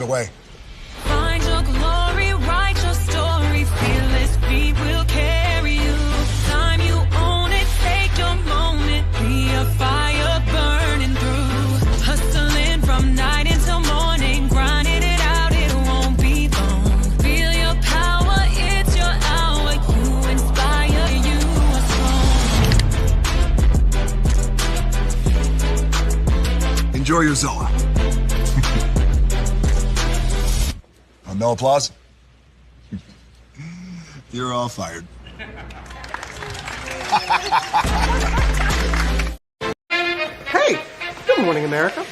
away. Find your glory, write your story, fearless feet will carry you. Time you own it, take your moment, be a fire burning through. Hustling from night until morning, grinding it out, it won't be long. Feel your power, it's your hour, you inspire, you are strong. Enjoy your Zoa. No applause? You're all fired. Hey, good morning, America.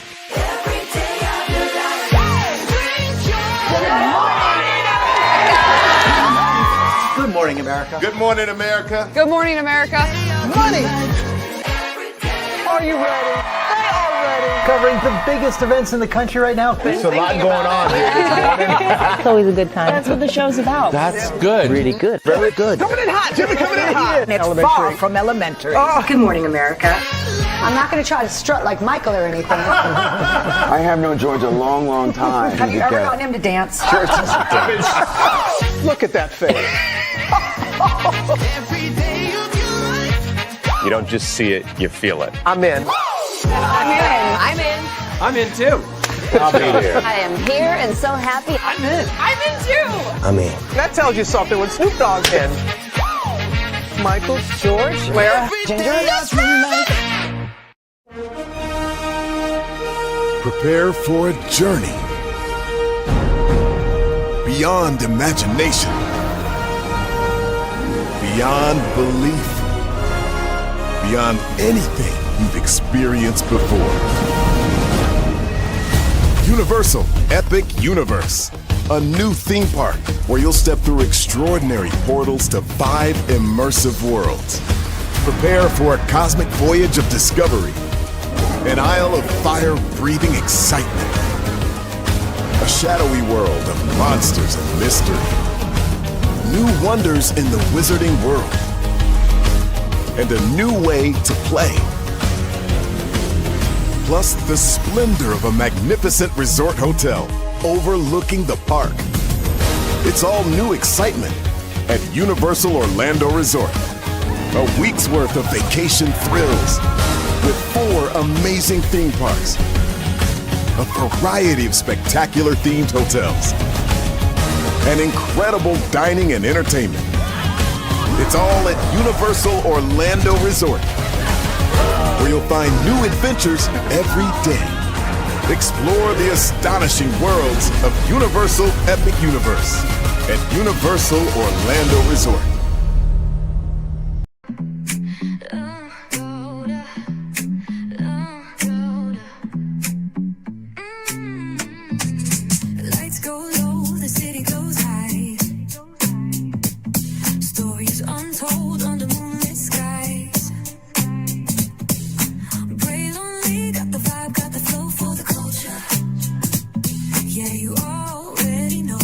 Good morning, America. Good morning, America. Good morning, America. Money. Are you ready? They are ready. Covering the biggest events in the country right now. There's a lot going on here this morning. It's always a good time. That's what the show's about. That's good. Really good. Very good. Coming in hot. Jimmy coming in hot. It's far from elementary. Oh. Good morning, America. I'm not going to try to strut like Michael or anything. I have known George a long, long time. Have you ever gotten him to dance? Look at that face. You don't just see it, you feel it. I'm in. I'm in. I'm in too. I'll be there. I am here and so happy. I'm in. I'm in too. I'm in. That tells you something when Snoop Dogg's in. Michael, George, Lara, Ginger. Prepare for a journey beyond imagination, beyond belief, beyond anything you've experienced before. Universal Epic Universe, a new theme park where you'll step through extraordinary portals to 5 immersive worlds. Prepare for a cosmic voyage of discovery, an isle of fire-breathing excitement, a shadowy world of monsters and mystery, new wonders in the wizarding world, and a new way to play. Plus the splendor of a magnificent resort hotel overlooking the park. It's all new excitement at Universal Orlando Resort. A week's worth of vacation thrills with 4 amazing theme parks, a variety of spectacular themed hotels, and incredible dining and entertainment. It's all at Universal Orlando Resort, where you'll find new adventures every day. Explore the astonishing worlds of Universal Epic Universe at Universal Orlando Resort. Lights go low, the city goes high. Stories untold under moonlit skies. Pray lonely, got the vibe, got the flow for the culture. Yeah, you already know.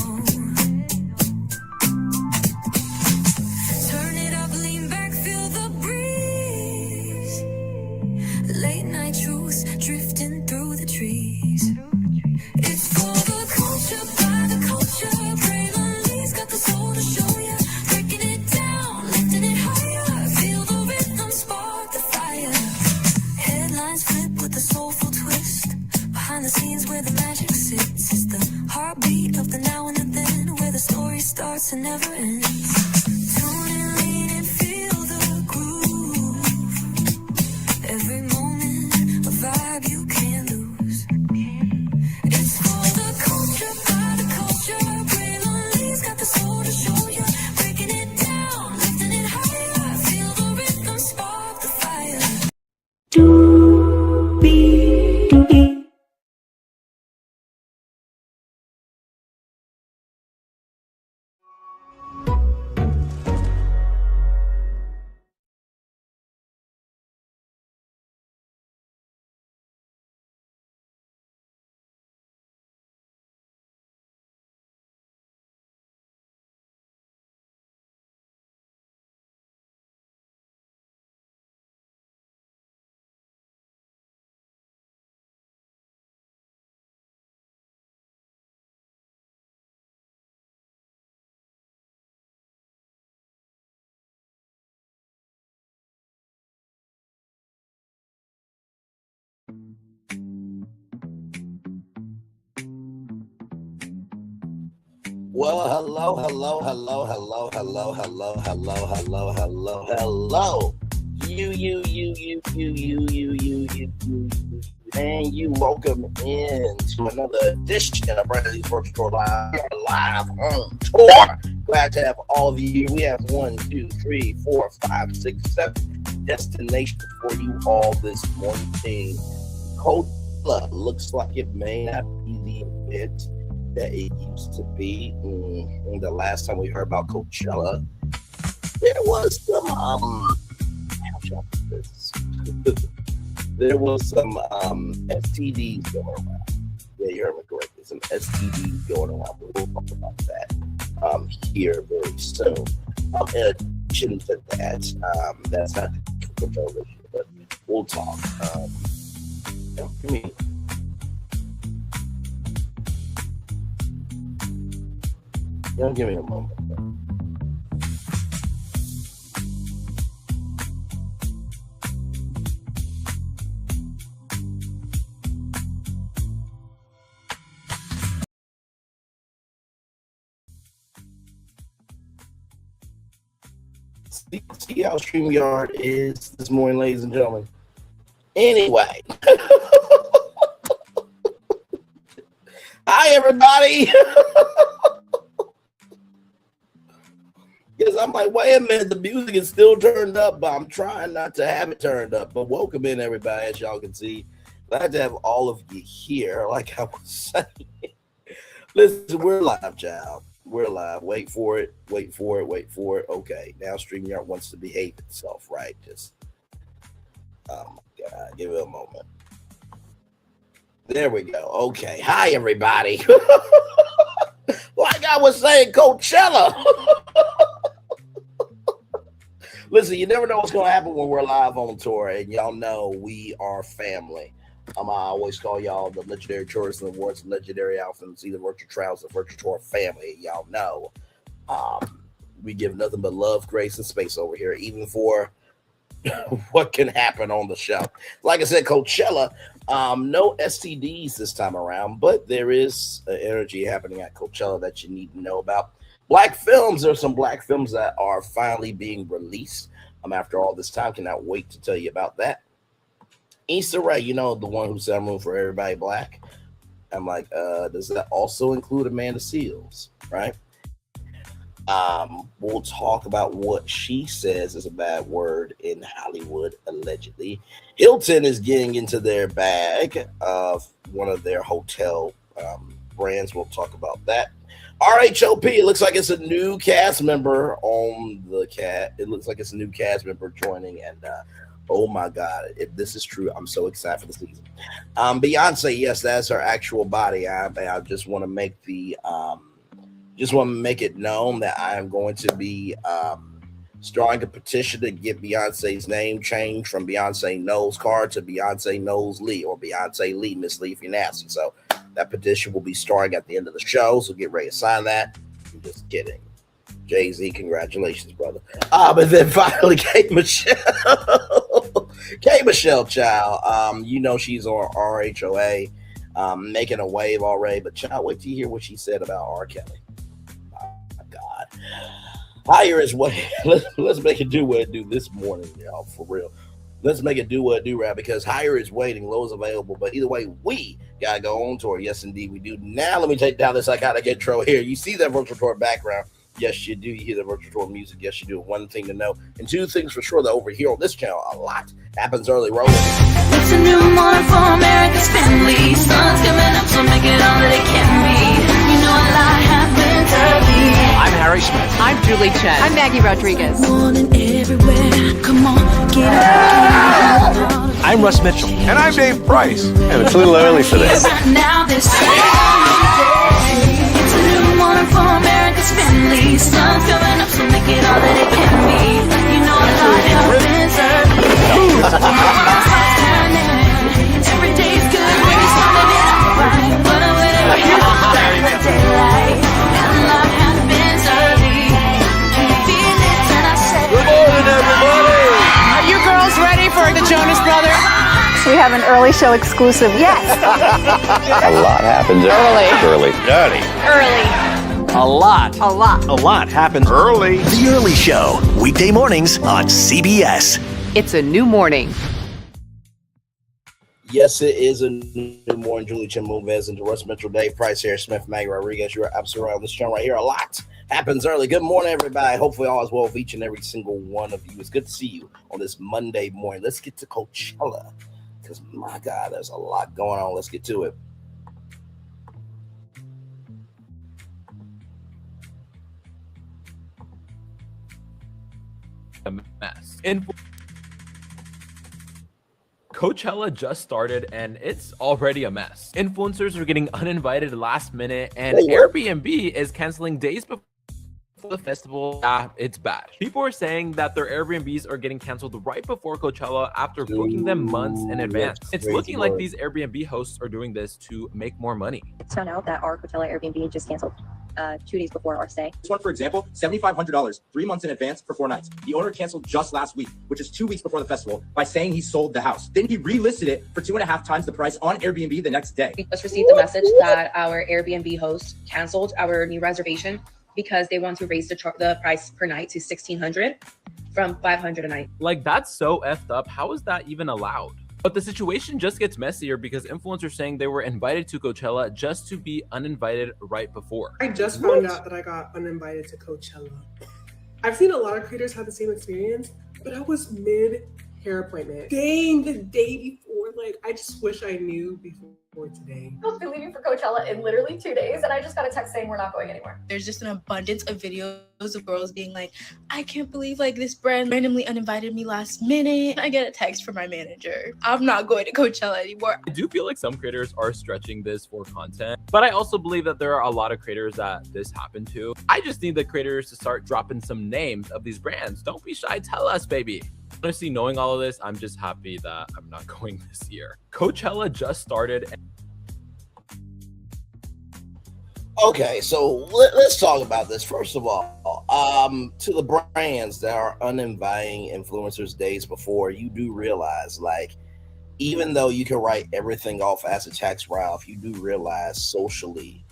Turn it up, lean back, feel the breeze. Late night truths drifting through the trees. It's for the culture, by the culture. Pray lonely's got the soul to show ya. Breaking it down, lifting it higher. Feel the rhythm, spark the fire. Headlines flip with a soulful twist. Behind the scenes where the magic sits. It's the heartbeat of the now and the then, where the story starts and never ends. Tune in, lean and feel the groove. Every moment, a vibe you can't lose. It's for the culture, by the culture. Pray lonely's got the soul to show you. Breaking it down, lifting it higher. Feel the rhythm, spark the fire. Well, hello. And you welcome in to another edition of Bradley's Virtual Live. We are live on tour. Glad to have all of you. We have 1, 2, 3, 4, 5, 6, 7 destinations for you all this morning. Coachella looks like it may not be the event that it used to be. The last time we heard about Coachella, there was some there was some STDs going around. Yeah, you heard me correctly. Some STDs going around. We'll talk about that here very soon. In addition to that, that's not the controversial, but we'll talk. Give me. Give me a moment. See how StreamYard is this morning, ladies and gentlemen. Anyway. Hi, everybody. Because I'm like, wait a minute, the music is still turned up, but I'm trying not to have it turned up. But welcome in, everybody, as y'all can see. Glad to have all of you here, like I was saying. Listen, we're live, child. We're live. Wait for it. Okay, now StreamYard wants to behave itself, right? Just, oh my God, give it a moment. There we go. Okay. Hi, everybody. Like I was saying, Coachella. Listen, you never know what's going to happen when we're live on tour, and y'all know we are family. I always call y'all the Legendary Tourism Awards, Legendary Outfits, the Virtual Travels, the Virtual Tour family. Y'all know we give nothing but love, grace, and space over here, even for what can happen on the show. Like I said, Coachella, no STDs this time around, but there is an energy happening at Coachella that you need to know about. Black films, there's some black films that are finally being released after all this time. Cannot wait to tell you about that. Issa Rae, you know, the one who said I'm room for everybody black. I'm like, does that also include Amanda Seals, right? We'll talk about what she says is a bad word in Hollywood, allegedly. Hilton is getting into their bag of one of their hotel brands. We'll talk about that. RHOP, it looks like it's a new cast member on the cat. It looks like it's a new cast member joining, and oh my God, if this is true, I'm so excited for the season. Beyonce, yes, that's her actual body. I just want to make the it known that I am going to be starting a petition to get Beyonce's name changed from Beyonce Knowles Carr to Beyonce Knowles Lee, or Beyonce Lee, Miss Lee if you're nasty. So that petition will be starting at the end of the show, so get ready to sign that. I'm just kidding. Jay-Z, congratulations, brother. But then finally, K Michelle, child. You know she's on RHOA, making a wave already. But child, wait till you hear what she said about R. Kelly. Oh my God, higher is what. Let's make it do what it do this morning, y'all. For real. Let's make it do what it do, right? Because higher is waiting, low is available. But either way, we gotta go on tour. Yes, indeed, we do. Now let me take down this psychotic intro here. You see that virtual tour background? Yes, you do. You hear the virtual tour music. Yes, you do. One thing to know, and two things for sure that over here on this channel, a lot happens early rolling. It's a new morning for America's family. Sun's coming up, so make it all that it can be. You know a lot happens early. I'm Harry Smith. I'm Julie Chen. I'm Maggie Rodriguez. Morning everywhere. Come on, get up. I'm Russ Mitchell. And I'm Dave Price. And it's a little early for this. Right now, this it's a new morning for America's family. Sun's coming up, so make it all that it can be. You know a lot happens early. Every day's good when you start to get right. But I'm waiting for you the daylight. And a lot happens early. Can you feel it? And I say, Good morning, everybody. Are you girls ready for the Jonas Brothers? We have an early show exclusive. Yes. A lot happens early. Early. Dirty. Early. A lot. A lot. A lot happens Early. The Early Show, weekday mornings on CBS. It's a new morning. Yes, it is a new morning. Julie Chen Moves and DeRuss Mitchell, Dave Price, Harry Smith, Maggie Rodriguez. You are absolutely right on this channel right here. A lot happens early. Good morning, everybody. Hopefully all is well with each and every single one of you. It's good to see you on this Monday morning. Let's get to Coachella because, my God, there's a lot going on. Let's get to it. A mess. Coachella just started and it's already a mess. Influencers are getting uninvited last minute and Airbnb is canceling days before the festival. It's bad. People are saying that their Airbnbs are getting canceled right before Coachella after booking them months in advance. It's looking like these Airbnb hosts are doing this to make more money. It's found out that our Coachella Airbnb just canceled 2 days before our stay. This one, for example, $7,500, 3 months in advance for 4 nights. The owner canceled just last week, which is 2 weeks before the festival, by saying he sold the house. Then he relisted it for 2.5 times the price on Airbnb the next day. We just received the message that our Airbnb host canceled our new reservation because they want to raise the price per night to $1,600 from $500 a night. Like, that's so effed up. How is that even allowed? But the situation just gets messier because influencers saying they were invited to Coachella just to be uninvited right before. I just found out that I got uninvited to Coachella. I've seen a lot of creators have the same experience, but I was mid-hair appointment. Dang, the day before. Like, I just wish I knew before today. I'll be leaving for Coachella in literally 2 days, and I just got a text saying we're not going anymore. There's just an abundance of videos of girls being like, I can't believe like this brand randomly uninvited me last minute. I get a text from my manager. I'm not going to Coachella anymore. I do feel like some creators are stretching this for content, but I also believe that there are a lot of creators that this happened to. I just need the creators to start dropping some names of these brands. Don't be shy, tell us, baby. Honestly, knowing all of this, I'm just happy that I'm not going this year. Coachella just started. Okay, so let's talk about this. First of all, to the brands that are uninviting influencers days before, you do realize, like, even though you can write everything off as a tax write-off, you do realize socially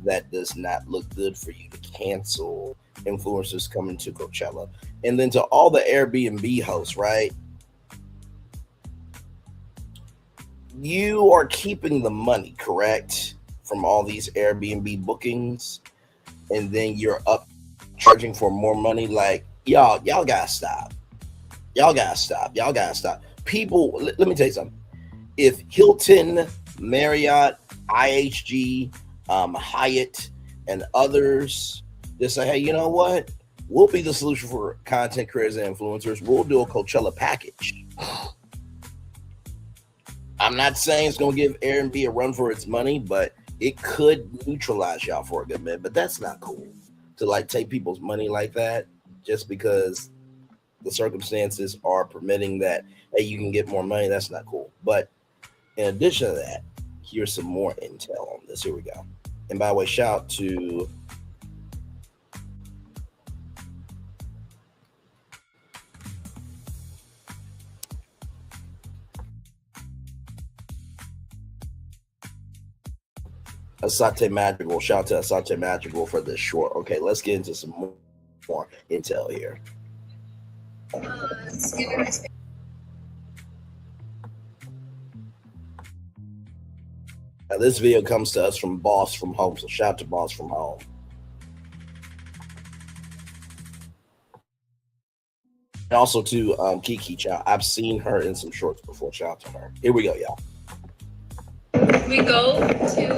that does not look good for you to cancel influencers coming to Coachella. And then to all the Airbnb hosts, right? You are keeping the money, correct, from all these Airbnb bookings, and then you're up charging for more money. Like, y'all gotta stop. Y'all gotta stop. People, let me tell you something. If Hilton, Marriott, IHG, Hyatt, and others just say, hey, you know what? We'll be the solution for content creators and influencers. We'll do a Coachella package. I'm not saying it's going to give Airbnb a run for its money, but it could neutralize y'all for a good minute. But that's not cool to like take people's money like that just because the circumstances are permitting that, hey, you can get more money. That's not cool. But in addition to that, here's some more intel on this. Here we go. And by the way, shout out to Asante Madrigal. Shout out to Asante Madrigal for this short. Okay, let's get into some more intel here. Now, this video comes to us from Boss from Home, so shout out to Boss from Home. And also to Kiki Chow. I've seen her in some shorts before. Shout out to her. Here we go, y'all. We go to skin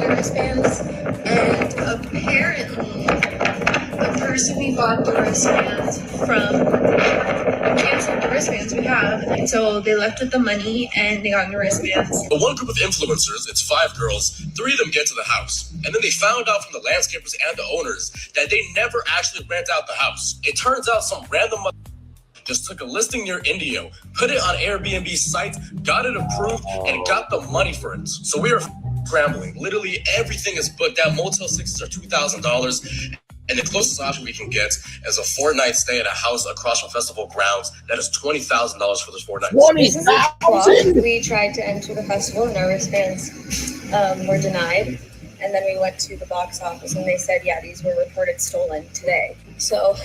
wristbands, and apparently the person we bought the wristbands from canceled the wristbands we have, and so they left with the money and they got the wristbands. One group of influencers, it's 5 girls, 3 of them get to the house, and then they found out from the landscapers and the owners that they never actually rent out the house. It turns out some random just took a listing near Indio, put it on Airbnb site, got it approved, and got the money for it. So we are scrambling. Literally everything is booked out. Motel 6s are $2,000, and the closest option we can get is a 4-night stay at a house across from festival grounds. That is $20,000 for this 4 nights. We tried to enter the festival and our wristbands were denied. And then we went to the box office and they said, yeah, these were reported stolen today. So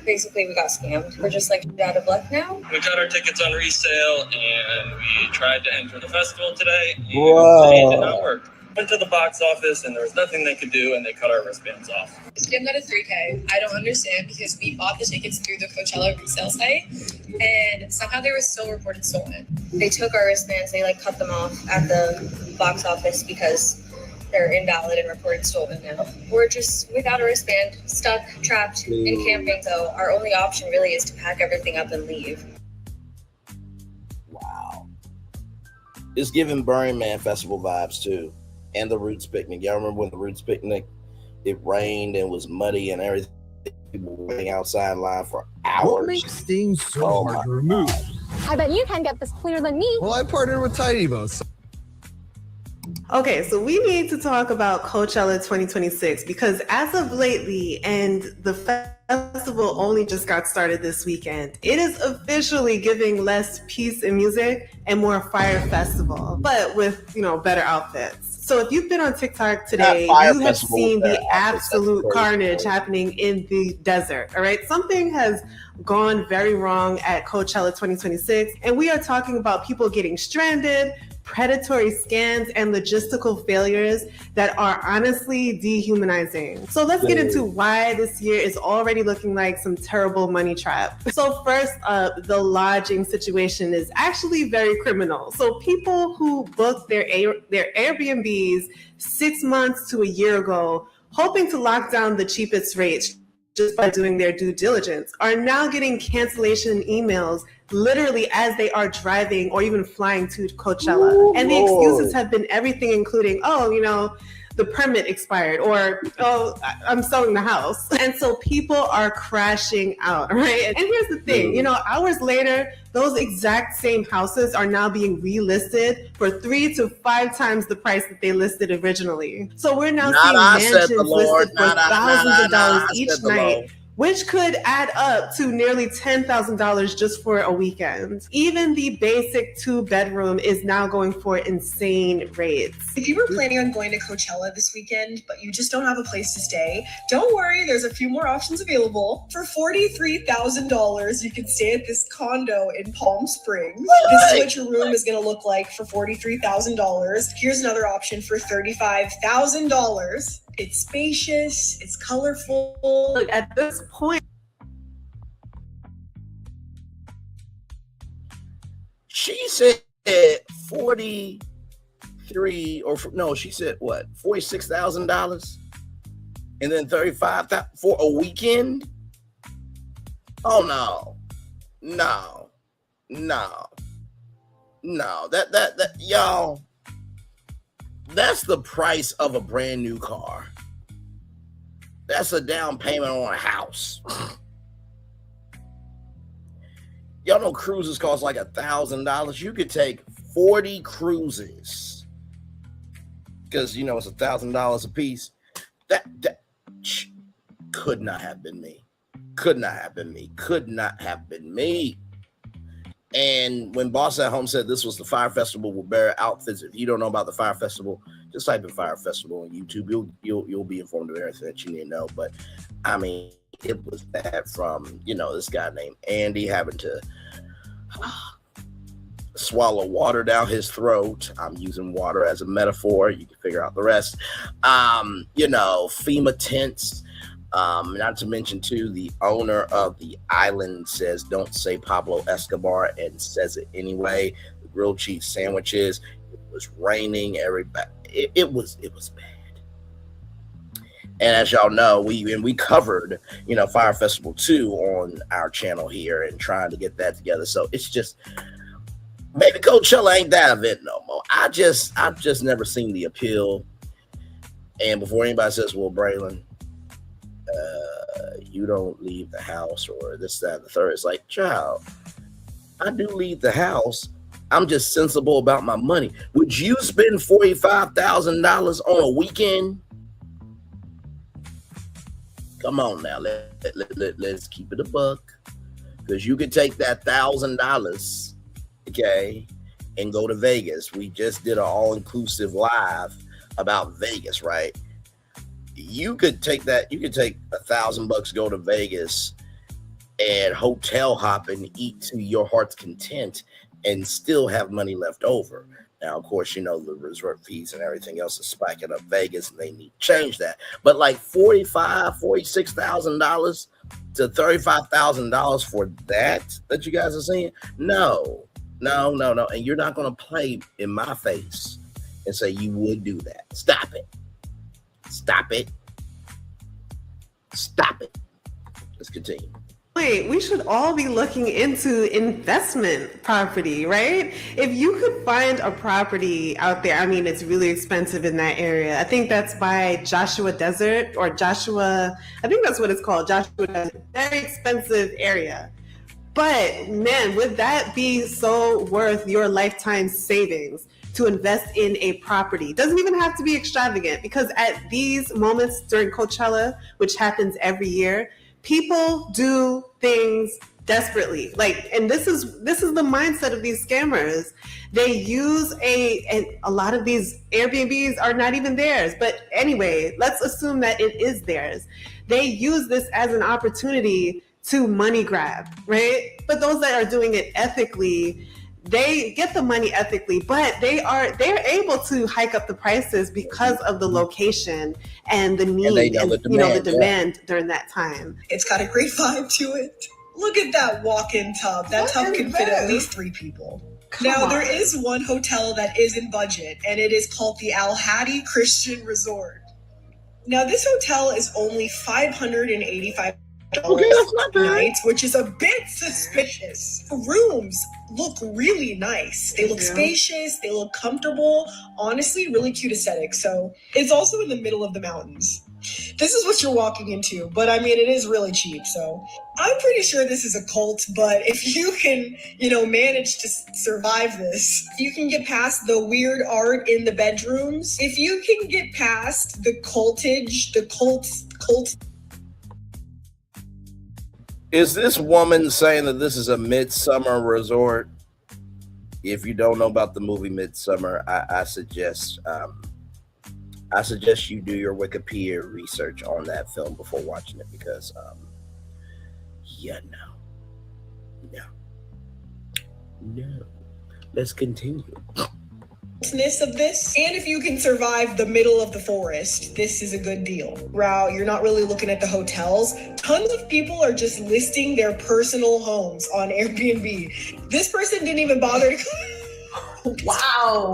basically we got scammed. We're just like out of luck now. We got our tickets on resale and we tried to enter the festival today. And Whoa. it did not work. Went to the box office and there was nothing they could do and they cut our wristbands off. Scammed out of $3,000. I don't understand because we bought the tickets through the Coachella resale site and somehow they were still reported stolen. They took our wristbands, they like cut them off at the box office because they're invalid and reported stolen now. We're just without a wristband, stuck, trapped in camping. So our only option really is to pack everything up and leave. Wow. It's giving Burning Man Festival vibes too. And the Roots Picnic. Y'all remember when the Roots Picnic, it rained and was muddy and everything. People were waiting outside in line for hours. What makes things so hard to remove? I bet you can get this cleaner than me. Well, I partnered with Tidy Boats. Okay, so we need to talk about Coachella 2026 because as of lately, and the festival only just got started this weekend, it is officially giving less peace and music and more fire festival, but with, better outfits. So if you've been on TikTok today, you have seen the absolute carnage happening in the desert, all right? Something has gone very wrong at Coachella 2026, and we are talking about people getting stranded, predatory scams, and logistical failures that are honestly dehumanizing. So let's get into why this year is already looking like some terrible money trap. So first up, the lodging situation is actually very criminal. So people who booked their Airbnbs 6 months to a year ago, hoping to lock down the cheapest rates just by doing their due diligence, are now getting cancellation emails literally as they are driving or even flying to Coachella. Ooh, and the excuses have been everything, including, the permit expired, or, I'm selling the house. And so people are crashing out, right? And here's the thing, hours later, those exact same houses are now being relisted for 3 to 5 times the price that they listed originally. So we're now seeing mansions listed for thousands of dollars each night, which could add up to nearly $10,000 just for a weekend. Even the basic 2-bedroom is now going for insane rates. If you were planning on going to Coachella this weekend, but you just don't have a place to stay, don't worry, there's a few more options available. For $43,000, you can stay at this condo in Palm Springs. This is what your room is gonna look like for $43,000. Here's another option for $35,000. It's spacious, it's colorful. Look, at this point, she said 43, she said what? $46,000, and then $35,000 for a weekend. Oh no, that y'all. That's the price of a brand new car. That's a down payment on a house. Y'all know cruises cost like $1,000. You could take 40 cruises because it's $1,000 a piece. That could not have been me. Could not have been me. And when Boss at Home said this was the Fire Festival with bare outfits, if you don't know about the Fire Festival, just type in Fire Festival on YouTube. You'll be informed of everything that you need to know. But I mean, it was bad from this guy named Andy having to swallow water down his throat. I'm using water as a metaphor. You can figure out the rest. FEMA tents. Not to mention too, the owner of the island says don't say Pablo Escobar and says it anyway. The grilled cheese sandwiches. It was raining. It was bad. And as y'all know, we covered Fire Festival 2 on our channel here and trying to get that together. So it's just maybe Coachella ain't that event no more. I've just never seen the appeal. And before anybody says, well, Braylon, you don't leave the house or this, that, and the third. It's like, child, I do leave the house. I'm just sensible about my money. Would you spend $45,000 on a weekend? Come on now, let's keep it a buck. Because you could take that $1,000, okay, and go to Vegas. We just did an all-inclusive live about Vegas, right? you could take $1,000, go to Vegas and hotel hop and eat to your heart's content and still have money left over. Now, of course, you know, the resort fees and everything else is spiking up Vegas and they need to change that. But like $45,000, $46,000 to $35,000 for that you guys are saying? No. And you're not going to play in my face and say you would do that. Stop it. Let's continue. Wait, we should all be looking into investment property, right? If you could find a property out there, I mean, it's really expensive in that area. I think that's by Joshua Desert or Joshua, I think that's what it's called, Joshua Desert. Very expensive area. But man, would that be so worth your lifetime savings to invest in a property? Doesn't even have to be extravagant, because at these moments during Coachella, which happens every year, people do things desperately. And this is the mindset of these scammers. They use a lot of these Airbnbs are not even theirs. But anyway, let's assume that it is theirs. They use this as an opportunity to money grab, right? But those that are doing it ethically, they get the money ethically, but they're able to hike up the prices because of the location and the need and the demand during that time. It's got a great vibe to it. Look at that walk-in tub. That tub can fit at least 3 people. Now, there is one hotel that is in budget, and it is called the Al Hadi Christian Resort. Now, this hotel is only $585 nights, which is a bit suspicious. The rooms look really nice. They look spacious. They look comfortable. Honestly, really cute aesthetic. So it's also in the middle of the mountains. This is what you're walking into, but I mean, it is really cheap. So I'm pretty sure this is a cult, but if you can, manage to survive this, you can get past the weird art in the bedrooms. If you can get past the cultage, the cult. Is this woman saying that this is a midsummer resort? If you don't know about the movie Midsummer, I suggest you do your Wikipedia research on that film before watching it, because no. Let's continue. Of this, and if you can survive the middle of the forest, this is a good deal. You're not really looking at the hotels. Tons of people are just listing their personal homes on Airbnb. This person didn't even bother to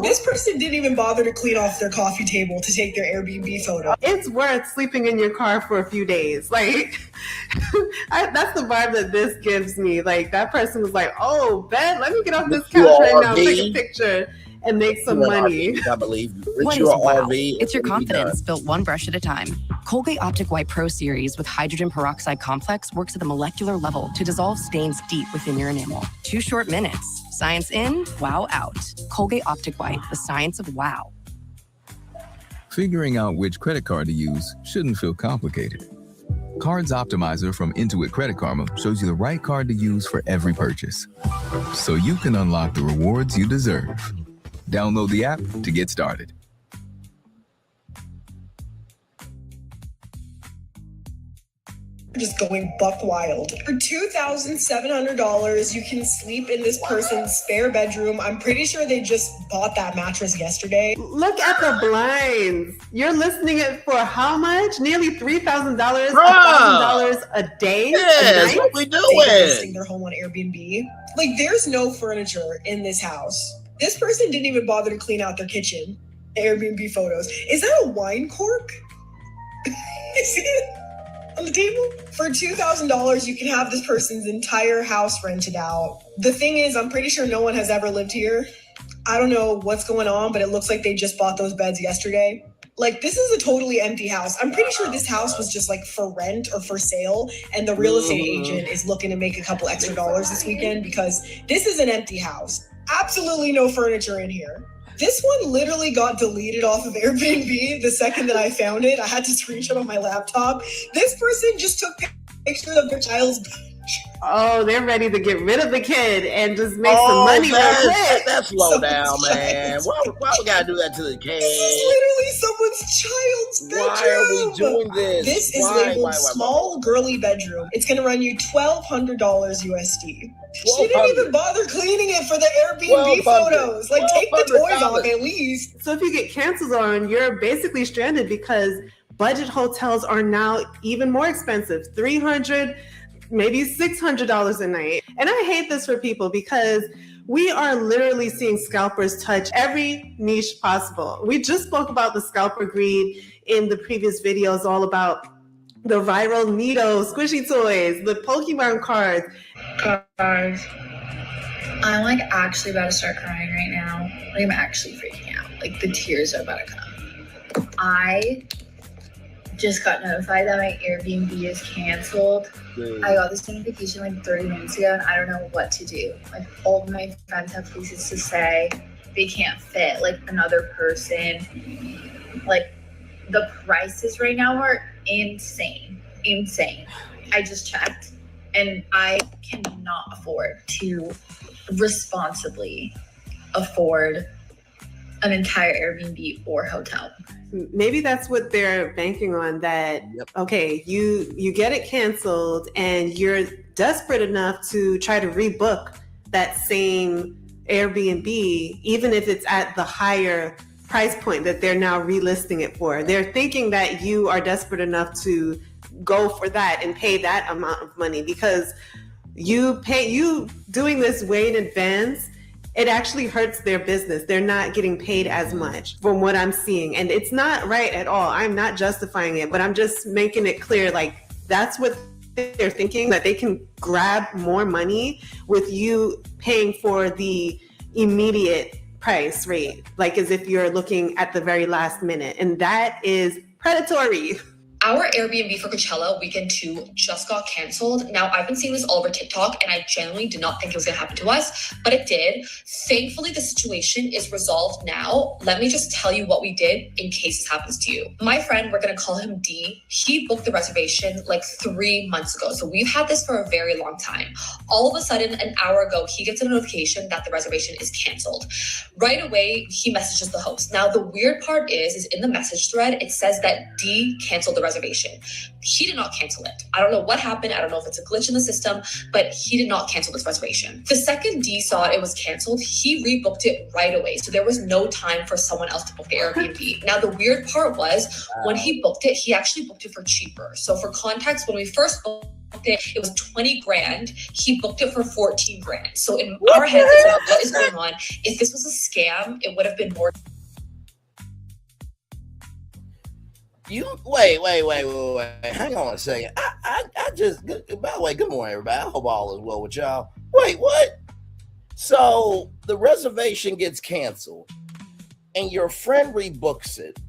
This person didn't even bother to clean off their coffee table to take their Airbnb photo. It's worth sleeping in your car for a few days. That's the vibe that this gives me. That person was like, "Oh, Ben, let me get off this couch right now, take a picture and make some money." I believe What is WOW? It's your confidence built one brush at a time. Colgate Optic White Pro Series with hydrogen peroxide complex works at the molecular level to dissolve stains deep within your enamel. 2 short minutes. Science in, wow out. Colgate Optic White, the science of wow. Figuring out which credit card to use shouldn't feel complicated. Cards Optimizer from Intuit Credit Karma shows you the right card to use for every purchase, so you can unlock the rewards you deserve. Download the app to get started. Just going buck wild. For $2,700, you can sleep in this person's spare bedroom. I'm pretty sure they just bought that mattress yesterday. Look at the blinds. You're listing it for how much? Nearly $3,000, $1,000 a day? Yes, what we doing? They're listing their home on Airbnb. There's no furniture in this house. This person didn't even bother to clean out their kitchen. Airbnb photos. Is that a wine cork? Is it on the table? For $2,000, you can have this person's entire house rented out. The thing is, I'm pretty sure no one has ever lived here. I don't know what's going on, but it looks like they just bought those beds yesterday. This is a totally empty house. I'm pretty sure this house was just for rent or for sale, and the real estate agent is looking to make a couple extra dollars this weekend, because this is an empty house. Absolutely no furniture in here. This one literally got deleted off of Airbnb the second that I found it. I had to screenshot on my laptop. This person just took pictures of their child's Oh, they're ready to get rid of the kid and just make some money real quick. That's low down, man. Why we gotta do that to the kid? This is literally someone's child's bedroom. Why are we doing this? This is labeled small girly bedroom. It's gonna run you $1,200 USD. She didn't even bother cleaning it for the Airbnb photos. Like, take the toys off at least. So if you get canceled on, you're basically stranded because budget hotels are now even more expensive. $300, maybe $600 a night. And I hate this for people because we are literally seeing scalpers touch every niche possible. We just spoke about the scalper greed in the previous videos, all about the viral Neato squishy toys, the Pokemon cards. Guys, I'm like actually about to start crying right now. Like, I'm actually freaking out. Like, the tears are about to come. I just got notified that my Airbnb is canceled. I got this notification like 30 minutes ago and I don't know what to do. Like, all of my friends have places to stay. They can't fit like another person. Like, the prices right now are insane. I just checked and I cannot afford to responsibly afford an entire Airbnb or hotel. Maybe that's what they're banking on, that, okay, you get it canceled and you're desperate enough to try to rebook that same Airbnb, even if it's at the higher price point that they're now relisting it for. They're thinking that you are desperate enough to go for that and pay that amount of money because you doing this way in advance. It actually hurts their business. They're not getting paid as much from what I'm seeing. And it's not right at all. I'm not justifying it, but I'm just making it clear, like, that's what they're thinking, that they can grab more money with you paying for the immediate price rate, like as if you're looking at the very last minute. And that is predatory. Our Airbnb for Coachella weekend 2 just got canceled. Now, I've been seeing this all over TikTok, and I genuinely did not think it was going to happen to us, but it did. Thankfully, the situation is resolved now. Let me just tell you what we did in case this happens to you. My friend, we're going to call him D, he booked the reservation like 3 months ago. So we've had this for a very long time. All of a sudden, an hour ago, he gets a notification that the reservation is canceled. Right away, he messages the host. Now, the weird part is in the message thread, it says that D canceled the reservation. He did not cancel it. I don't know what happened. I don't know if it's a glitch in the system, but he did not cancel this reservation. The second D saw it was canceled, he rebooked it right away. So there was no time for someone else to book the Airbnb. Now, the weird part was when he booked it, he actually booked it for cheaper. So for context, when we first booked it was 20 grand. He booked it for 14 grand. So in our heads, it's like, what is going on? If this was a scam, it would have been more. You wait. Hang on a second. I just, by the way, good morning, everybody. I hope all is well with y'all. Wait, what? So the reservation gets canceled and your friend rebooks it.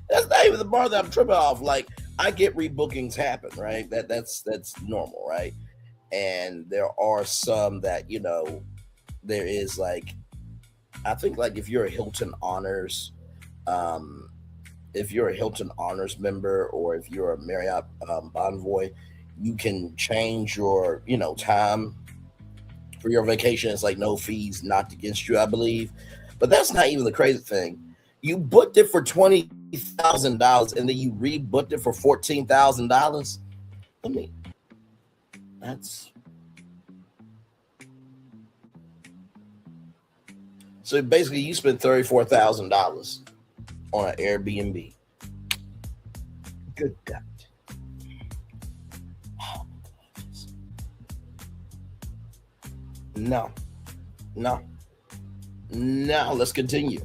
That's not even the bar that I'm tripping off. Like, I get rebookings happen, right? That's normal, right? And there are some that, you know, there is like, I think like if you're a Hilton Honors, member, or if you're a Marriott Bonvoy, you can change your, you know, time for your vacation. It's like no fees, not against you, I believe. But that's not even the crazy thing. You booked it for $20,000 and then you rebooked it for $14,000. I mean, that's. So basically, you spent $34,000 on an Airbnb. Good God. No. Let's continue.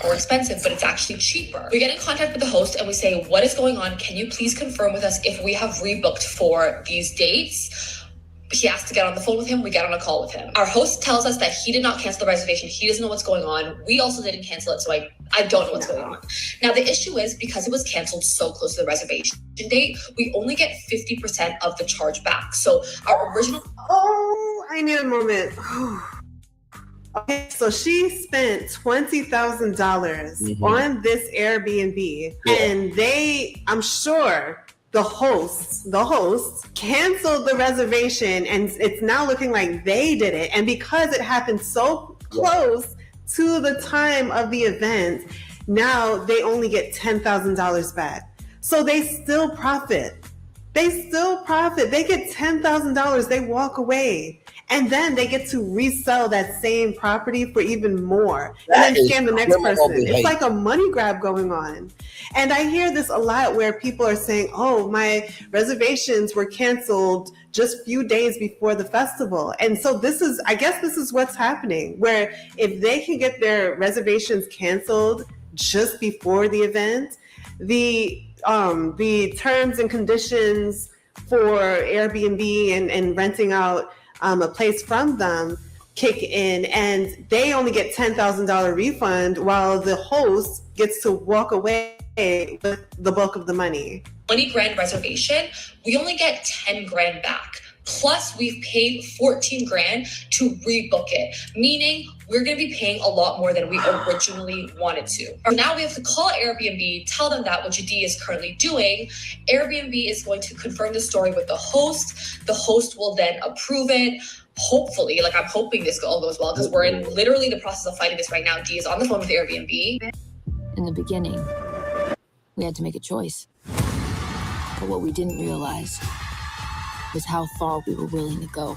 More expensive, but it's actually cheaper. We get in contact with the host and we say, what is going on? Can you please confirm with us if we have rebooked for these dates? He asked to get on the phone with him. We get on a call with him. Our host tells us that he did not cancel the reservation. He doesn't know what's going on. We also didn't cancel it, so I don't know what's going on. Now, the issue is because it was canceled so close to the reservation date, we only get 50% of the charge back. So our original... Oh, I need a moment. Okay, so she spent $20,000 on this Airbnb, and I'm sure the host canceled the reservation, and it's now looking like they did it. And because it happened so close to the time of the event, now they only get $10,000 back. So they still profit. They get $10,000. They walk away. And then they get to resell that same property for even more. And then scam the next person. It's like a money grab going on. And I hear this a lot where people are saying, oh, my reservations were canceled just a few days before the festival. And so I guess this is what's happening, where if they can get their reservations canceled just before the event, the terms and conditions for Airbnb and renting out a place from them kick in, and they only get $10,000 refund while the host gets to walk away with the bulk of the money. 20 grand reservation, we only get 10 grand back. Plus we've paid 14 grand to rebook it, meaning we're going to be paying a lot more than we originally wanted to. Now we have to call Airbnb, tell them that what Jadee is currently doing. Airbnb is going to confirm the story with the host. The host will then approve it. Hopefully, I'm hoping this all goes well, because we're in literally the process of fighting this right now. Dee is on the phone with Airbnb. In the beginning, we had to make a choice. But what we didn't realize was how far we were willing to go.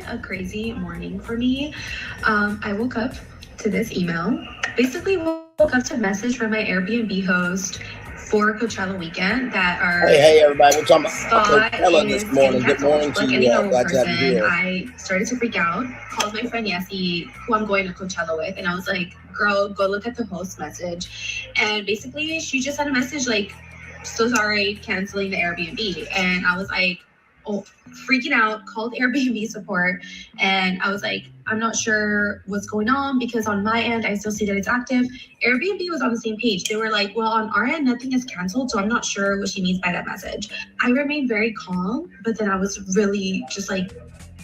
A crazy morning for me. I woke up to this email. Basically woke up to a message from my Airbnb host for Coachella weekend that are hey everybody, we're talking about Coachella this morning. Good morning to you. Glad to have you here. I started to freak out, called my friend Yessie, who I'm going to Coachella with, and I was like, girl, go look at the host message. And basically she just sent a message like, so sorry, canceling the Airbnb. And I was like, oh, freaking out, called Airbnb support, and I was like, I'm not sure what's going on, because on my end I still see that it's active. Airbnb was on the same page. They were like, well, on our end nothing is canceled, so I'm not sure what she means by that message. I remained very calm, but then I was really just like,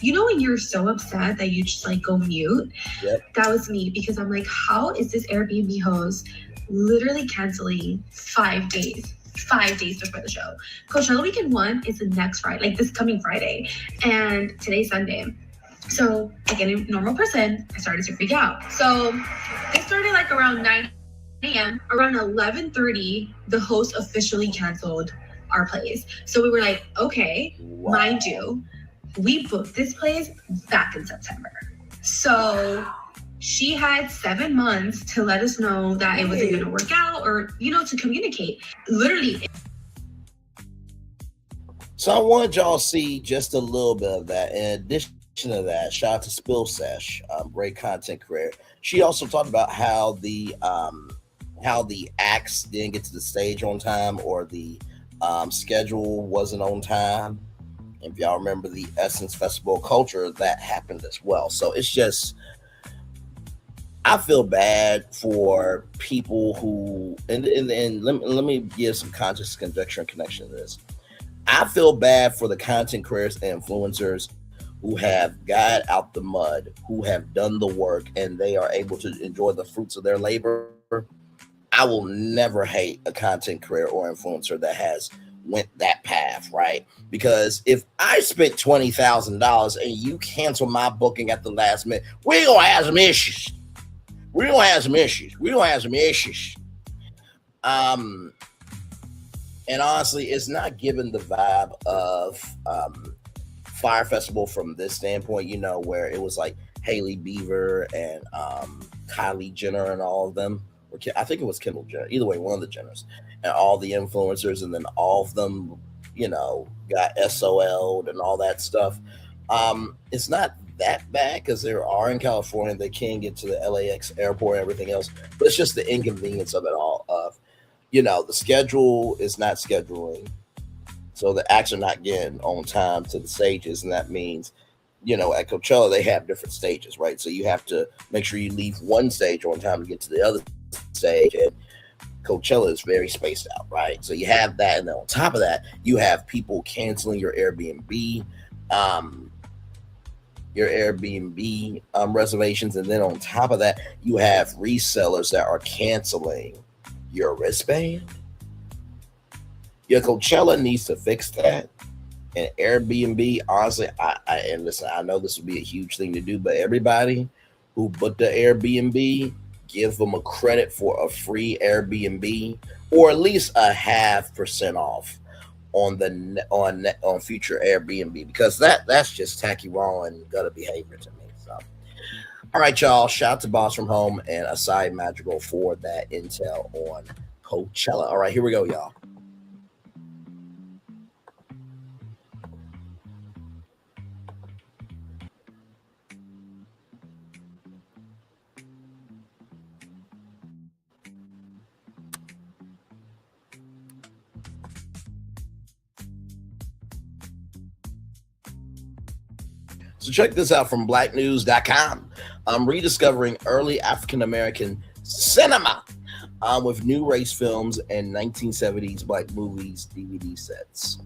you know when you're so upset that you just like go mute? Yep. That was me, because I'm like, how is this Airbnb host literally canceling 5 days before the show? Coachella weekend 1 is the next Friday, like this coming Friday, and today's Sunday. So like any normal person, I started to freak out. So they started like around 9 a.m. Around 11:30, the host officially canceled our place. So we were like, okay, mind you, we booked this place back in September. So she had 7 months to let us know that it wasn't going to work out, or, to communicate. Literally. So I wanted y'all to see just a little bit of that. In addition to that, shout out to Spill Sesh, great content creator. She also talked about how the acts didn't get to the stage on time, or the schedule wasn't on time. If y'all remember the Essence Festival Culture, that happened as well. So it's just, I feel bad for people who, and let me give some context, conjecture, and connection to this. I feel bad for the content creators and influencers who have got out the mud, who have done the work, and they are able to enjoy the fruits of their labor. I will never hate a content creator or influencer that has went that path, right? Because if I spent $20,000 and you cancel my booking at the last minute, we're gonna have some issues. And honestly, it's not giving the vibe of Fire Festival from this standpoint, where it was like Hailey Bieber and Kylie Jenner and all of them. I think it was Kendall Jenner. Either way, one of the Jenners. And all the influencers, and then all of them, got SOL'd and all that stuff. It's not that bad, because they are in California. They can get to the LAX airport and everything else. But it's just the inconvenience of it all. The schedule is not scheduling. So the acts are not getting on time to the stages. And that means at Coachella, they have different stages, right? So you have to make sure you leave one stage on time to get to the other stage. And Coachella is very spaced out, right? So you have that. And then on top of that, you have people canceling your Airbnb, reservations. And then on top of that, you have resellers that are canceling your wristband. Your Coachella needs to fix that. And Airbnb, honestly, and listen, I know this would be a huge thing to do, but everybody who booked the Airbnb, give them a credit for a free Airbnb, or at least a 0.5% off on future Airbnb, because that's just tacky, wrong, and gutter behavior to me. So, all right, y'all. Shout out to Boss from Home and Asai Madrigal for that intel on Coachella. All right, here we go, y'all. So check this out from blacknews.com. Rediscovering early African-American cinema with new race films and 1970s black movies DVD sets.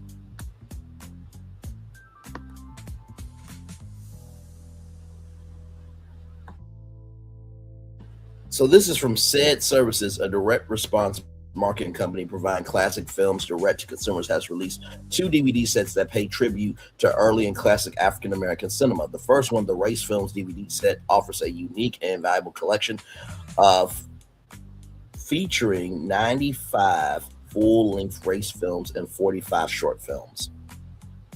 So this is from Said Services, a direct response marketing company providing classic films direct to consumers, has released 2 DVD sets that pay tribute to early and classic African-American cinema. The first one, the Race Films DVD set, offers a unique and valuable collection of featuring 95 full-length race films and 45 short films.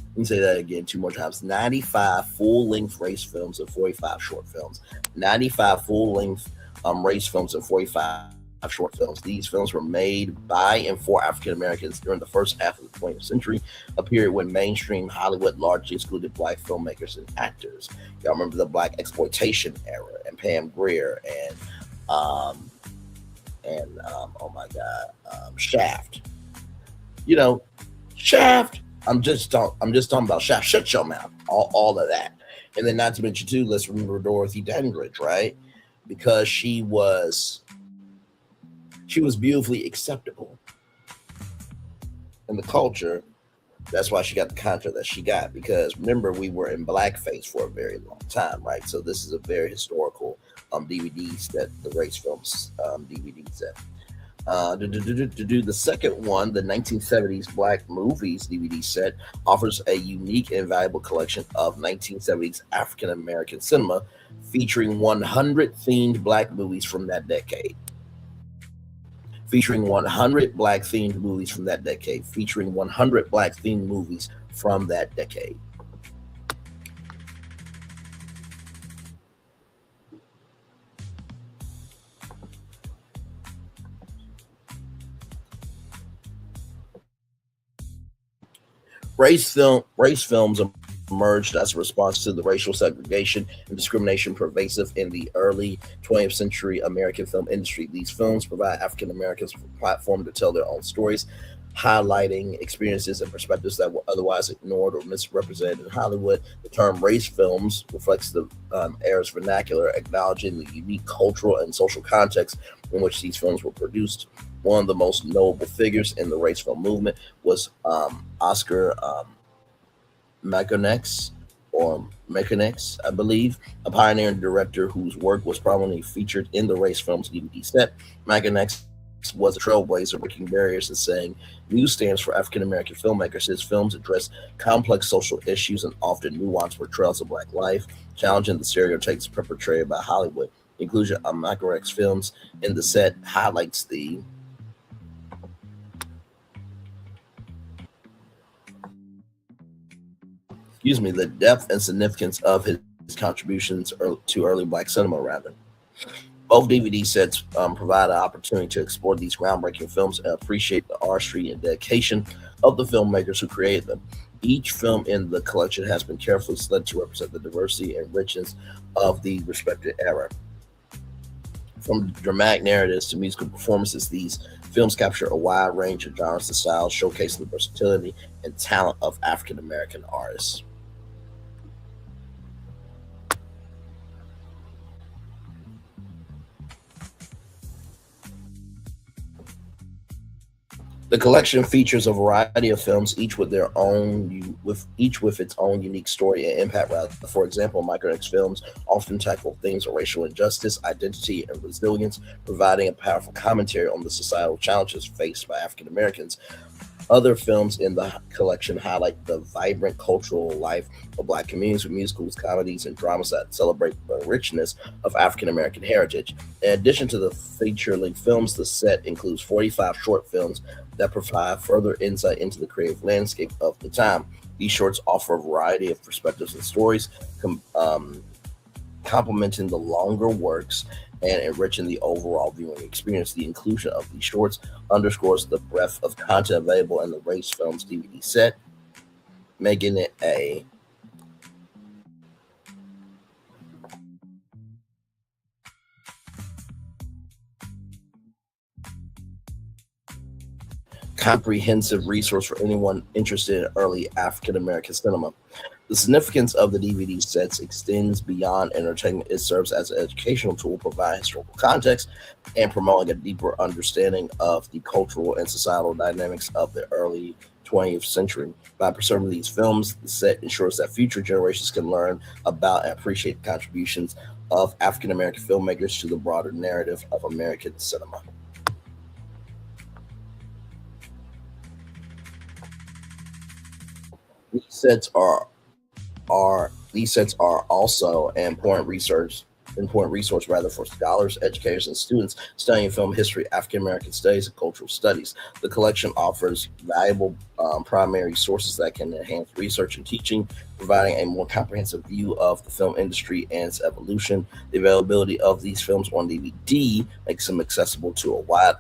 Let me say that again 2 more times. 95 full-length race films and 45 short films. 95 full-length race films and 45 short films. These films were made by and for African Americans during the first half of the 20th century, a period when mainstream Hollywood largely excluded black filmmakers and actors. Y'all remember the black exploitation era and Pam Grier and oh my God, Shaft. Shaft. I'm just talking about Shaft. Shut your mouth. All of that. And then not to mention too, let's remember Dorothy Dandridge, right? Because she was beautifully acceptable in the culture. That's why she got the contract that she got, because remember, we were in blackface for a very long time, right? So this is a very historical DVDs that the Race Films DVD set. The second one, the 1970s Black Movies DVD set, offers a unique and valuable collection of 1970s African American cinema, featuring 100 themed black movies from that decade. Featuring 100 black themed movies from that decade. Featuring 100 black themed movies from that decade. Race films emerged as a response to the racial segregation and discrimination pervasive in the early 20th century American film industry. These films provide African Americans a platform to tell their own stories, highlighting experiences and perspectives that were otherwise ignored or misrepresented in Hollywood. The term race films reflects the era's vernacular, acknowledging the unique cultural and social context in which these films were produced. One of the most notable figures in the race film movement was Oscar Maconex, I believe, a pioneering director whose work was prominently featured in the Race Films DVD set. Maconex was a trailblazer, breaking barriers and saying new stands for African American filmmakers. His films address complex social issues and often nuanced portrayals of Black life, challenging the stereotypes perpetrated by Hollywood. The inclusion of Maconex films in the set highlights the depth and significance of his contributions to early Black cinema, rather. Both DVD sets provide an opportunity to explore these groundbreaking films and appreciate the artistry and dedication of the filmmakers who created them. Each film in the collection has been carefully selected to represent the diversity and richness of the respective era. From dramatic narratives to musical performances, these films capture a wide range of genres and styles, showcasing the versatility and talent of African American artists. The collection features a variety of films, each with their own, with its own unique story and impact. Rather, for example, Micronex films often tackle themes of racial injustice, identity, and resilience, providing a powerful commentary on the societal challenges faced by African Americans. Other films in the collection highlight the vibrant cultural life of Black communities with musicals, comedies, and dramas that celebrate the richness of African American heritage. In addition to the feature-length films, the set includes 45 short films that provide further insight into the creative landscape of the time. These shorts offer a variety of perspectives and stories, complementing the longer works and enriching the overall viewing experience. The inclusion of these shorts underscores the breadth of content available in the Race Films DVD set, making it a comprehensive resource for anyone interested in early African American cinema. The significance of the DVD sets extends beyond entertainment. It serves as an educational tool, providing historical context and promoting a deeper understanding of the cultural and societal dynamics of the early 20th century. By preserving these films, the set ensures that future generations can learn about and appreciate the contributions of African American filmmakers to the broader narrative of American cinema. These sets are also an important resource for scholars, educators, and students studying film history, African American studies, and cultural studies. The collection offers valuable primary sources that can enhance research and teaching, providing a more comprehensive view of the film industry and its evolution. The availability of these films on DVD makes them accessible to a wide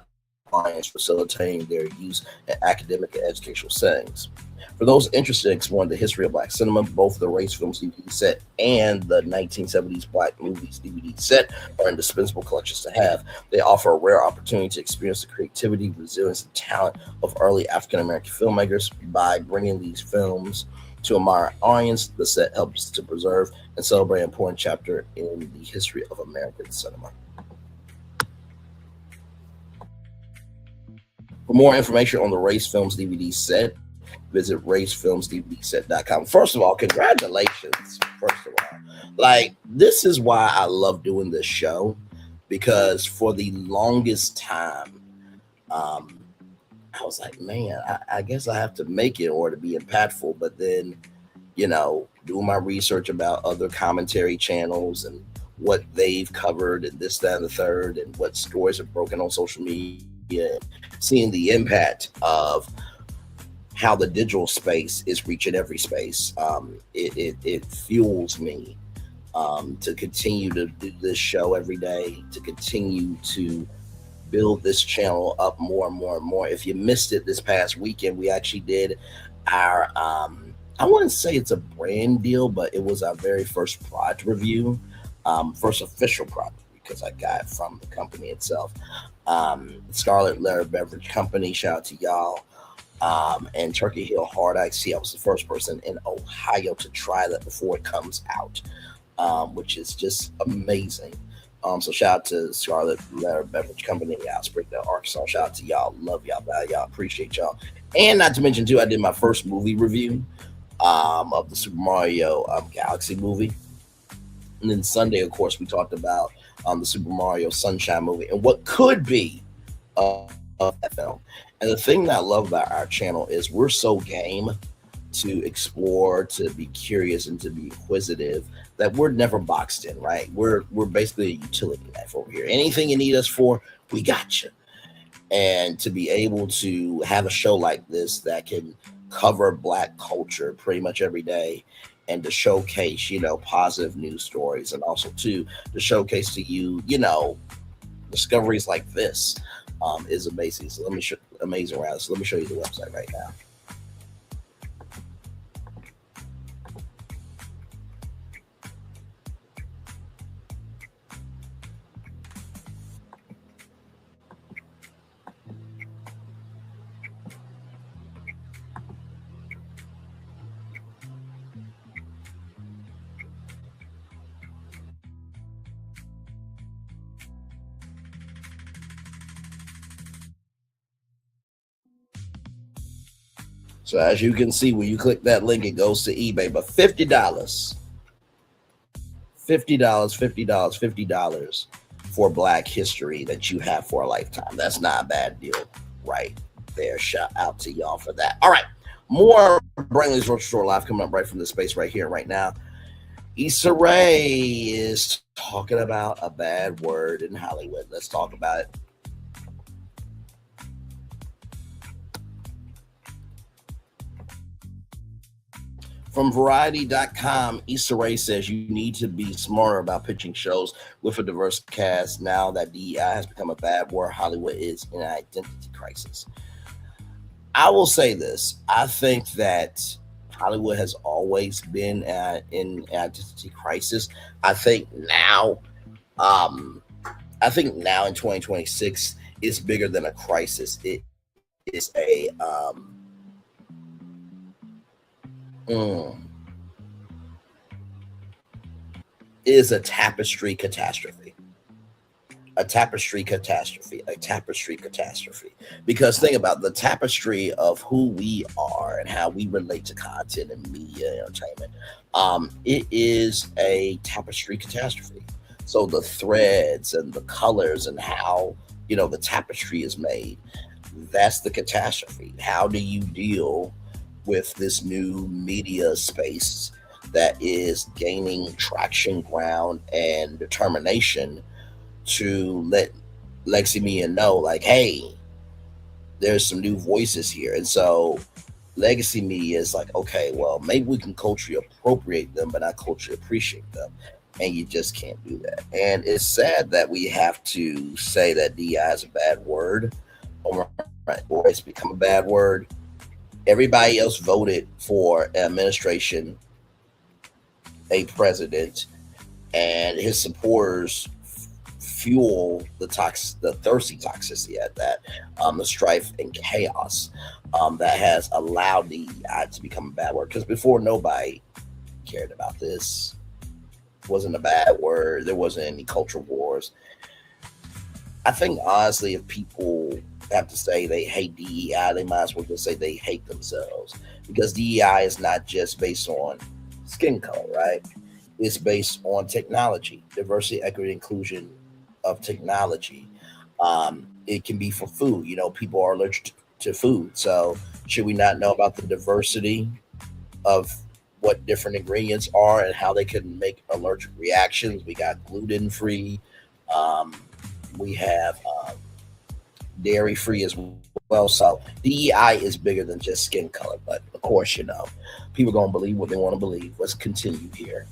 audience, facilitating their use in academic and educational settings. For those interested in exploring the history of Black cinema, both the Race Films DVD set and the 1970s Black Movies DVD set are indispensable collections to have. They offer a rare opportunity to experience the creativity, resilience, and talent of early African American filmmakers. By bringing these films to a modern audience, the set helps to preserve and celebrate an important chapter in the history of American cinema. For more information on the Race Films DVD set, visit racefilmsdvdset.com. First of all, congratulations. First of all, like, this is why I love doing this show, because for the longest time, I was like, man, I guess I have to make it in order to be impactful. But then, doing my research about other commentary channels and what they've covered and this, that, and the third, and what stories are broken on social media, seeing the impact of how the digital space is reaching every space. It fuels me to continue to do this show every day, to continue to build this channel up more and more and more. If you missed it this past weekend, we actually did our, I wouldn't say it's a brand deal, but it was our very first product review, first official product, because I got it from the company itself. Scarlet Letter Beverage Company, shout out to y'all. And Turkey Hill Hard Ice Tea. I was the first person in Ohio to try that before it comes out, which is just amazing. So shout out to Scarlet Letter Beverage Company out of Springdale, Arkansas. Shout out to y'all. Love y'all. Value y'all. Appreciate y'all. And not to mention too, I did my first movie review of the Super Mario Galaxy movie. And then Sunday, of course, we talked about the Super Mario Sunshine movie and what could be of that film. And the thing that I love about our channel is we're so game to explore, to be curious, and to be inquisitive that we're never boxed in, right? We're basically a utility knife over here. Anything you need us for, we got you. And to be able to have a show like this that can cover Black culture pretty much every day, and to showcase, positive news stories, and also to showcase to you, discoveries like this is amazing. So let me show amazing, rather. So let me show you the website right now. So as you can see, when you click that link, it goes to eBay. But $50, $50 for Black history that you have for a lifetime. That's not a bad deal right there. Shout out to y'all for that. All right. More Brainley's Grocery Store Live coming up right from this space right here, right now. Issa Rae is talking about a bad word in Hollywood. Let's talk about it. From Variety.com, Issa Rae says you need to be smarter about pitching shows with a diverse cast now that DEI has become a bad word. Hollywood is in an identity crisis. I will say this. I think that Hollywood has always been in an identity crisis. I think now in 2026, it's bigger than a crisis. It is a is a tapestry catastrophe. A tapestry catastrophe. Because think about the tapestry of who we are and how we relate to content and media and entertainment. It is a tapestry catastrophe. So the threads and the colors and how, the tapestry is made, that's the catastrophe. How do you deal with this new media space that is gaining traction, ground, and determination to let Lexi Mia know, like, hey, there's some new voices here. And so Legacy Media is like, okay, well, maybe we can culturally appropriate them, but not culturally appreciate them. And you just can't do that. And it's sad that we have to say that DEI is a bad word. Or it's become a bad word. Everybody else voted for an administration, a president, and his supporters fuel the thirsty toxicity at that, the strife and chaos that has allowed DEI to become a bad word. Because before, nobody cared about this. It wasn't a bad word. There wasn't any culture wars. I think, honestly, if people have to say they hate DEI, they might as well just say they hate themselves. Because DEI is not just based on skin color, right? It's based on technology, diversity, equity, inclusion of technology. It can be for food. People are allergic to food. So should we not know about the diversity of what different ingredients are and how they can make allergic reactions? We got gluten-free. We have dairy-free as well. So DEI is bigger than just skin color. But of course, people are going to believe what they want to believe. Let's continue here.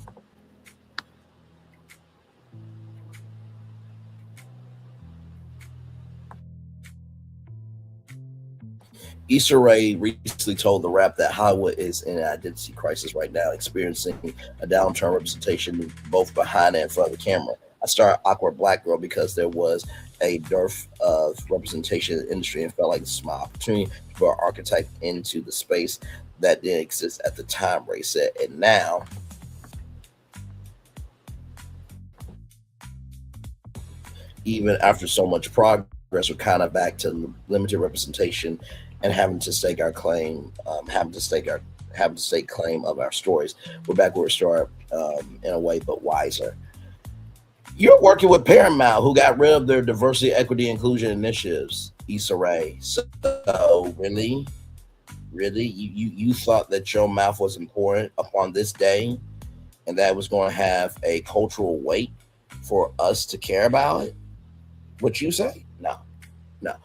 Issa Rae recently told the Wrap that Hollywood is in an identity crisis right now, experiencing a downturn representation both behind and in front of the camera. I started Awkward Black Girl because there was a dearth of representation in the industry and felt like this is my opportunity to put an archetype into the space that didn't exist at the time, Rae said. And now, even after so much progress, we're kind of back to limited representation and having to stake our claim, having to stake claim of our stories. We're back where we started in a way, but wiser. You're working with Paramount, who got rid of their diversity, equity, inclusion initiatives, Issa Rae. So really, you thought that your mouth was important upon this day, and that was going to have a cultural weight for us to care about it? What you say? No. Now.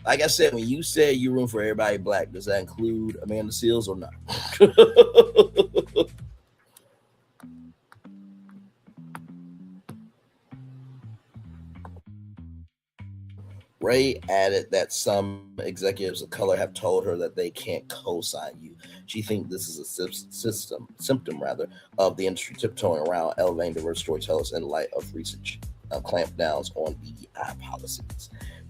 Like I said, when you said you room for everybody black, does that include Amanda Seals or not? Rae added that some executives of color have told her that they can't co-sign you. She thinks this is a symptom of the industry tiptoeing around elevating diverse storytellers in light of recent clampdowns on DEI policies,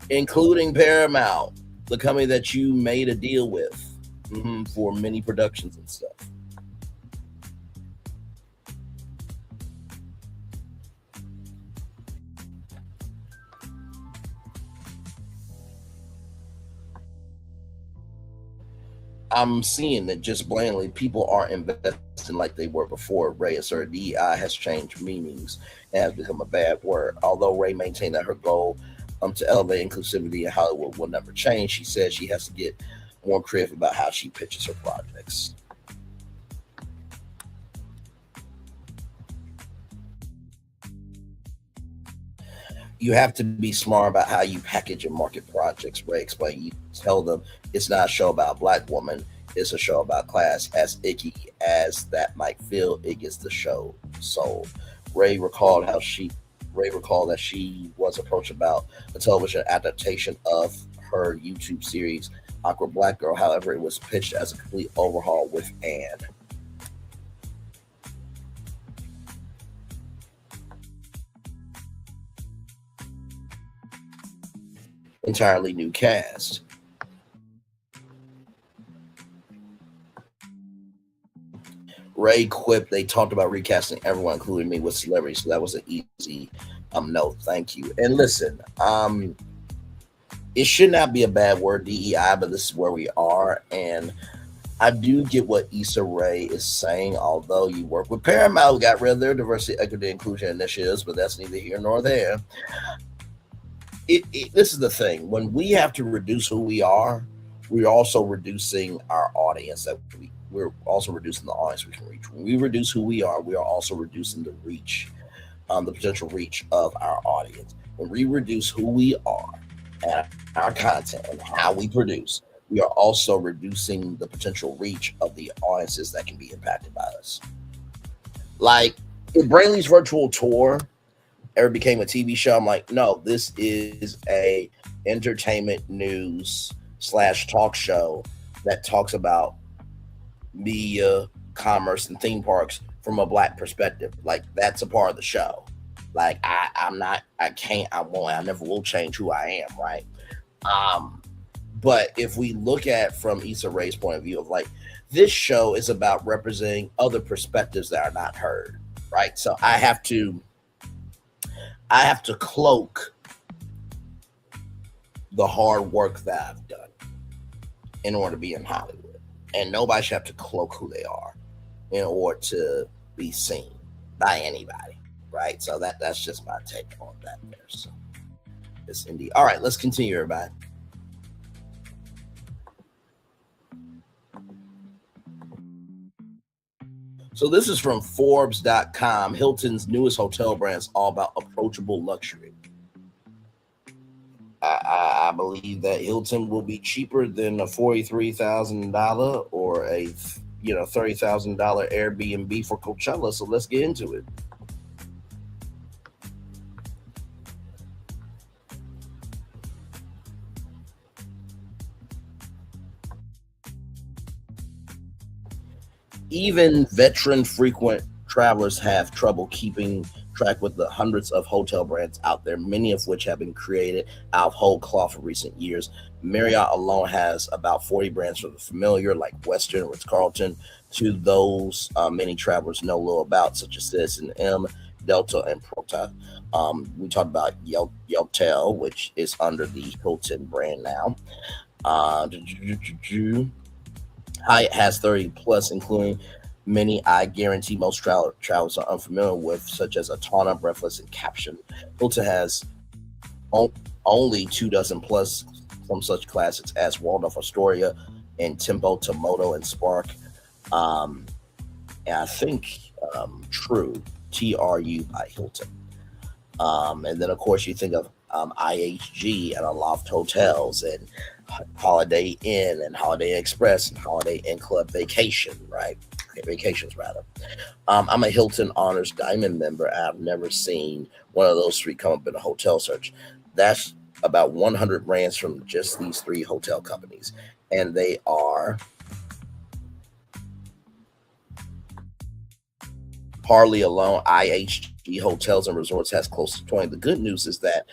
including Paramount, the company that you made a deal with for many productions and stuff. I'm seeing that just blatantly people aren't investing like they were before. Rae asserted DEI has changed meanings and has become a bad word. Although Rae maintained that her goal to elevate inclusivity in Hollywood will never change, she said she has to get more creative about how she pitches her projects. You have to be smart about how you package and market projects, Rae explained. You tell them it's not a show about a Black woman, it's a show about class. As icky as that might feel, it gets the show sold. Rae recalled that she was approached about a television adaptation of her YouTube series, Awkward Black Girl. However, it was pitched as a complete overhaul with an entirely new cast. Rae quipped, they talked about recasting everyone, including me, with celebrities, so that was an easy no, thank you. And listen, it should not be a bad word, DEI, but this is where we are. And I do get what Issa Rae is saying, although you work with Paramount, who got rid of their diversity, equity, inclusion initiatives, but that's neither here nor there. This is the thing. When we have to reduce who we are, we're also reducing our audience. We're also reducing the audience we can reach. When we reduce who we are also reducing the reach, the potential reach of our audience. When we reduce who we are and our content and how we produce, we are also reducing the potential reach of the audiences that can be impacted by us. Like, if Brainley's virtual tour ever became a TV show, I'm like, no, this is a entertainment news / talk show that talks about media, commerce, and theme parks from a Black perspective. Like, that's a part of the show. Like, I never will change who I am, right? But if we look at from Issa Rae's point of view of like, this show is about representing other perspectives that are not heard, right? So I have to cloak the hard work that I've done in order to be in Hollywood. And nobody should have to cloak who they are in order to be seen by anybody, right? So that's just my take on that there. So it's indeed. All right, let's continue, everybody. So this is from Forbes.com. Hilton's newest hotel brand is all about approachable luxury. I believe that Hilton will be cheaper than a $43,000 or a $30,000 Airbnb for Coachella. So let's get into it. Even veteran frequent travelers have trouble keeping track with the hundreds of hotel brands out there, many of which have been created out of whole cloth in recent years. Marriott alone has about 40 brands from the familiar, like Westin, Ritz-Carlton, to those many travelers know little about, such as Citizen M, Delta, and Prota. We talked about Yeltel, which is under the Hilton brand now. Hyatt has 30 plus, including many I guarantee most travelers are unfamiliar with, such as Atana, Breathless, and Caption. Hilton has only 24 plus from such classics as Waldorf Astoria and Tempo, Tomoto, and Spark. And I think True, TRU by Hilton. And then, of course, you think of IHG and Aloft Hotels and Holiday Inn and Holiday Express and Holiday Inn Club Vacation, right? Vacations, rather. I'm a Hilton Honors Diamond member. I've never seen one of those three come up in a hotel search. That's about 100 brands from just these three hotel companies. And they are Harley alone. IHG Hotels and Resorts has close to 20. The good news is that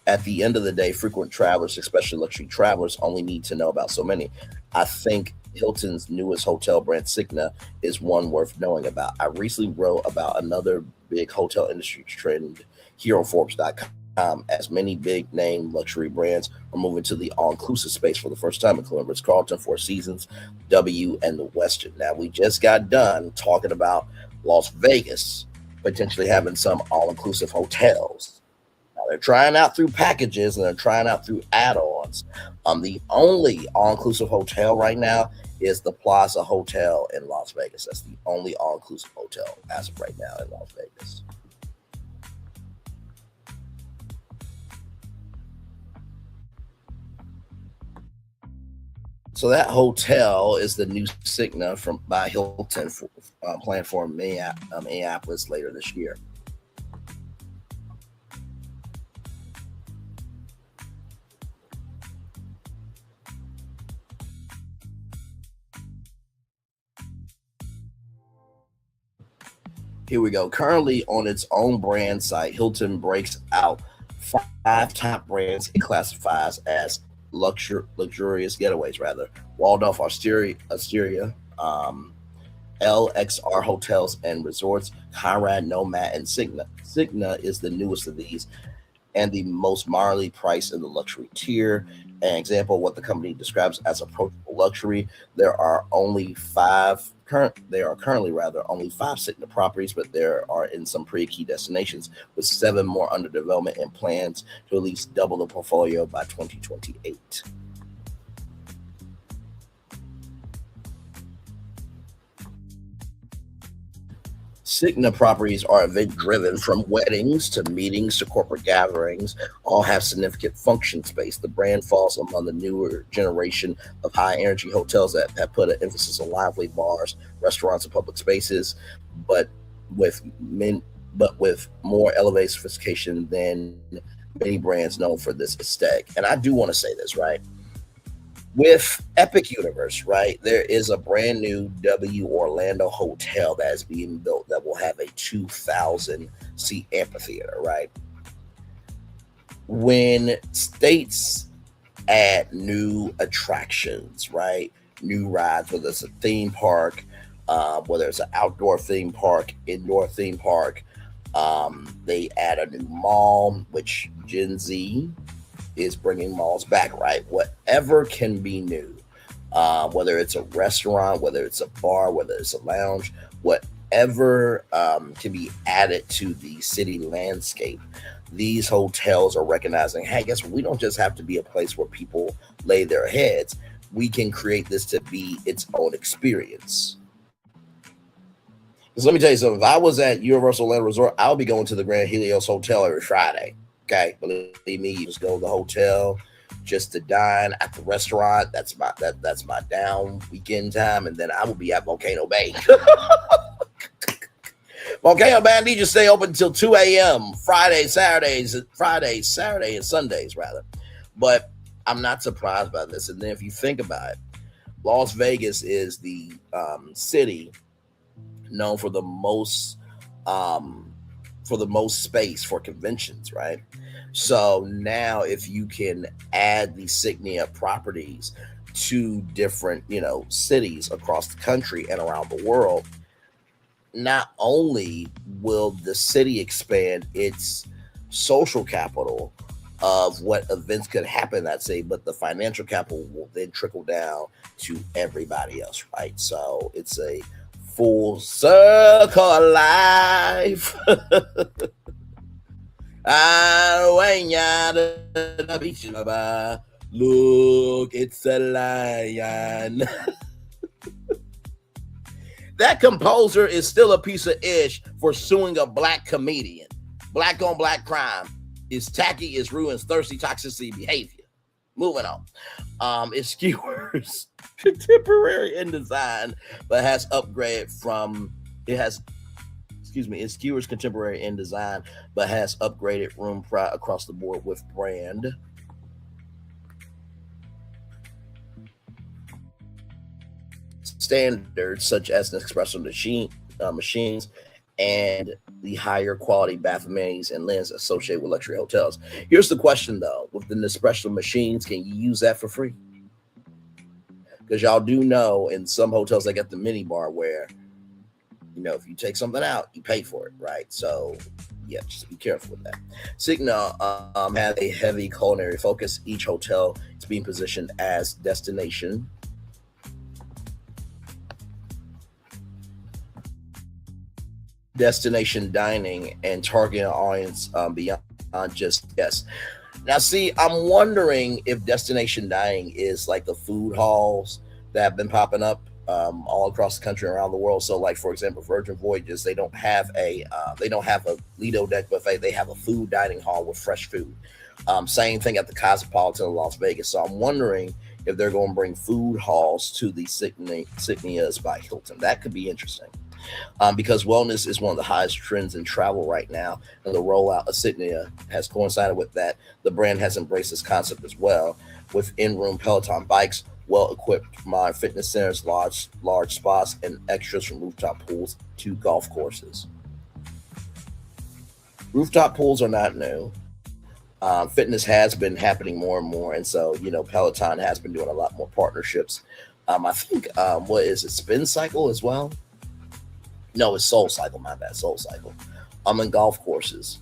at the end of the day, frequent travelers, especially luxury travelers, only need to know about so many. I think Hilton's newest hotel brand, Signa, is one worth knowing about. I recently wrote about another big hotel industry trend here on Forbes.com. as many big name luxury brands are moving to the all-inclusive space for the first time, including Ritz-Carlton, Four Seasons, W, and the Westin. Now, we just got done talking about Las Vegas potentially having some all-inclusive hotels. Now, they're trying out through packages and they're trying out through add-ons. The only all-inclusive hotel right now is the Plaza Hotel in Las Vegas. That's the only all-inclusive hotel as of right now in Las Vegas. So that hotel is the new Signa by Hilton, planned for Minneapolis later this year. Here we go. Currently on its own brand site, Hilton breaks out 5 top brands it classifies as luxurious getaways, rather. Waldorf Astoria, LXR Hotels and Resorts, Conrad, Nomad, and Signa. Signa is the newest of these and the most moderately priced in the luxury tier. An example of what the company describes as approachable luxury. There are currently only 5 Signa properties, but there are in some pretty key destinations, with 7 more under development and plans to at least double the portfolio by 2028. Signa properties are event-driven, from weddings to meetings to corporate gatherings, all have significant function space. The brand falls among the newer generation of high-energy hotels that have put an emphasis on lively bars, restaurants, and public spaces, but with more elevated sophistication than many brands known for this aesthetic. And I do want to say this, right? With Epic Universe, right, there is a brand new W Orlando hotel that is being built that will have a 2,000-seat amphitheater, right? When states add new attractions, right, new rides, whether it's a theme park, whether it's an outdoor theme park, indoor theme park, they add a new mall, which Gen Z is bringing malls back, right? Whatever can be new, whether it's a restaurant, whether it's a bar, whether it's a lounge, whatever can be added to the city landscape. These hotels are recognizing, hey, guess what? We don't just have to be a place where people lay their heads. We can create this to be its own experience. Because let me tell you something. If I was at Universal Orlando Resort, I would be going to the Grand Helios Hotel every Friday. Okay, believe me, you just go to the hotel just to dine at the restaurant. That's my down weekend time, and then I will be at Volcano Bay. Volcano Bay, I need you to stay open until 2 a.m. Friday, Saturday, and Sundays, rather. But I'm not surprised by this. And then if you think about it, Las Vegas is the city known for the most space for conventions, right? So now if you can add the Signia properties to different, cities across the country and around the world, not only will the city expand its social capital of what events could happen that city, but the financial capital will then trickle down to everybody else, right? So it's a full circle life. Look, it's a lion. That composer is still a piece of ish for suing a black comedian. Black on black crime is tacky, is ruins, thirsty, toxicity behavior. Moving on. It skewers contemporary in design, but has upgraded from it skewers contemporary in design, but has upgraded room across the board with brand standards such as the espresso machines and the higher quality bath amenities and lens associated with luxury hotels. Here's the question though: with the Nespresso machines, can you use that for free? Because y'all do know in some hotels they got the mini bar where, if you take something out, you pay for it, right? So yeah, just be careful with that. Signa has a heavy culinary focus. Each hotel is being positioned as destination dining and targeting an audience beyond just guests. Now, see, I'm wondering if destination dining is like the food halls that have been popping up all across the country and around the world. So, like for example, Virgin Voyages, they don't have a Lido deck buffet. They have a food dining hall with fresh food. Same thing at the Cosmopolitan of Las Vegas. So, I'm wondering if they're going to bring food halls to the Signias by Hilton. That could be interesting. Because wellness is one of the highest trends in travel right now, and the rollout of Signia has coincided with that. The brand has embraced this concept as well, with in-room Peloton bikes, well-equipped modern fitness centers, large spas, and extras from rooftop pools to golf courses. Rooftop pools are not new. Fitness has been happening more and more, and so Peloton has been doing a lot more partnerships. I think what is it, Spin Cycle as well? No, it's Soul Cycle. My bad, Soul Cycle. I'm in golf courses.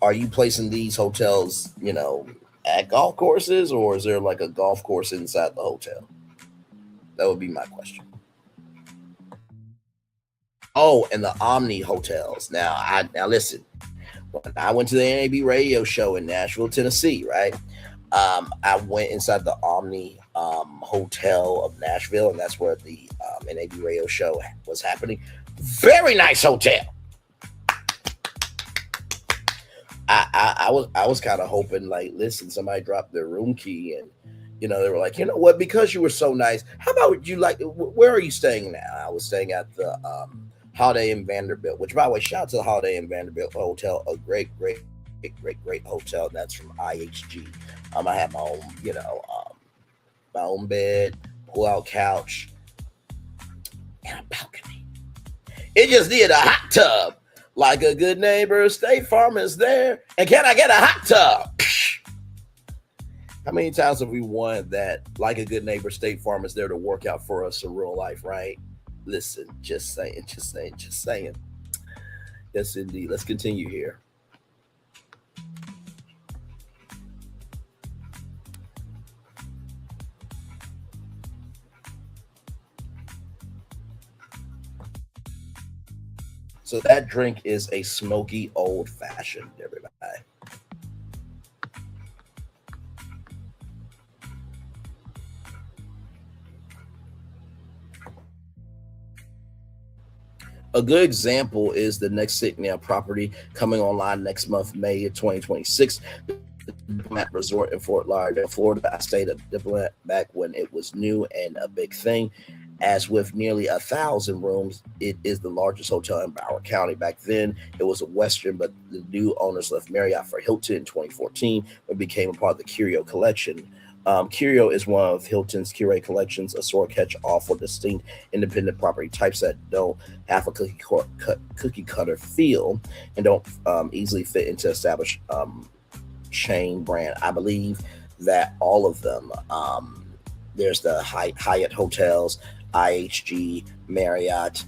Are you placing these hotels, at golf courses, or is there like a golf course inside the hotel? That would be my question. Oh, and the Omni hotels. Now listen. When I went to the NAB radio show in Nashville, Tennessee, right? I went inside the Omni Hotel of Nashville, and that's where the NAB radio show was happening. Very nice hotel. I was kind of hoping, like, listen, somebody dropped their room key, and they were like, you know what? Because you were so nice, how about you where are you staying now? I was staying at the Holiday Inn Vanderbilt, which, by the way, shout out to the Holiday Inn Vanderbilt Hotel, a great hotel. That's from IHG. I have my own, my own bed, pull-out couch, and a balcony. It just needed a hot tub. Like a good neighbor, State Farm is there. And can I get a hot tub? How many times have we wanted that? Like a good neighbor, State Farm is there to work out for us in real life, right? Listen, just saying. Yes, indeed. Let's continue here. So that drink is a smoky old fashioned, everybody. A good example is the next Signia property coming online next month, May of 2026. The Diplomat Resort in Fort Lauderdale, Florida. I stayed at Diplomat back when it was new and a big thing. As with nearly 1,000 rooms, it is the largest hotel in Broward County. Back then, it was a Western, but the new owners left Marriott for Hilton in 2014 and became a part of the Curio Collection. Curio is one of Hilton's Curio collections, a sort catch-all for distinct independent property types that don't have a cookie cutter feel and don't easily fit into established chain brand. I believe that all of them, there's the Hyatt hotels, IHG, Marriott,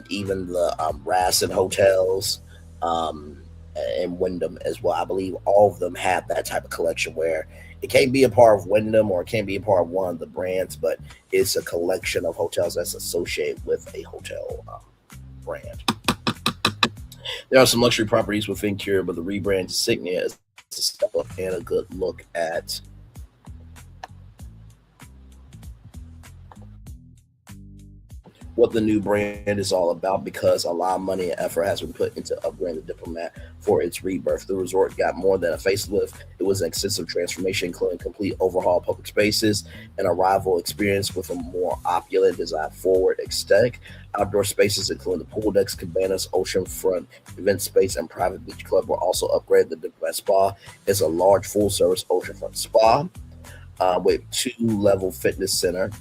even the Rassin hotels, and Wyndham as well. I believe all of them have that type of collection where it can't be a part of Wyndham or it can't be a part of one of the brands, but it's a collection of hotels that's associated with a hotel brand. There are some luxury properties within Curio, but the rebrand to Signia is a step up and a good look at what the new brand is all about, because a lot of money and effort has been put into upgrading the Diplomat for its rebirth. The resort got more than a facelift. It was an extensive transformation, including complete overhaul of public spaces, an arrival experience with a more opulent, design-forward aesthetic. Outdoor spaces, including the pool decks, cabanas, oceanfront event space, and private beach club, were also upgraded. The Diplomat Spa is a large, full-service oceanfront spa with 2-level fitness center.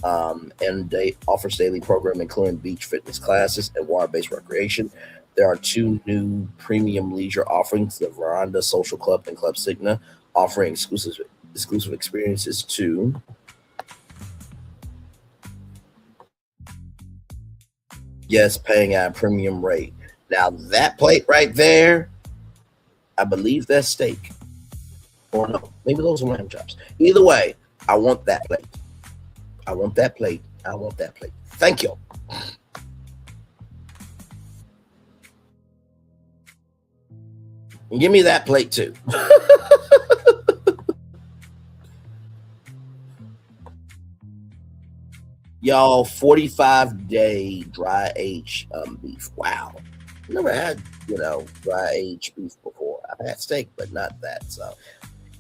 And they offers daily programming, including beach fitness classes and water-based recreation. There are 2 new premium leisure offerings: the Veranda Social Club and Club Signa, offering exclusive experiences to guests paying at a premium rate. Now that plate right there, I believe that's steak. Or no, maybe those are lamb chops. Either way, I want that plate. I want that plate. I want that plate. Thank you. And give me that plate too. Y'all, 45-day dry age beef. Wow. Never had, dry age beef before. I've had steak, but not that. So,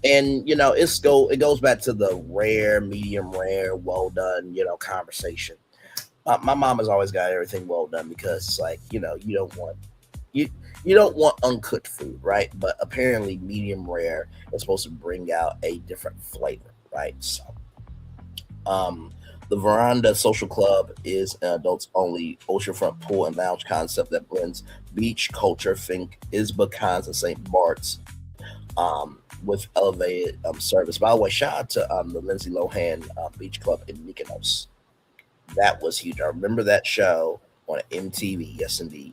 and it goes back to the rare, medium rare, well done, conversation. My mom has always got everything well done because it's like, you don't want uncooked food, right? But apparently medium rare is supposed to bring out a different flavor, right? So, the Veranda Social Club is an adults-only oceanfront pool and lounge concept that blends beach culture, think Isba Cons and St. Bart's, with elevated service. By the way, shout out to the Lindsay Lohan Beach Club in Mykonos. That was huge. I remember that show on MTV. Yes, indeed.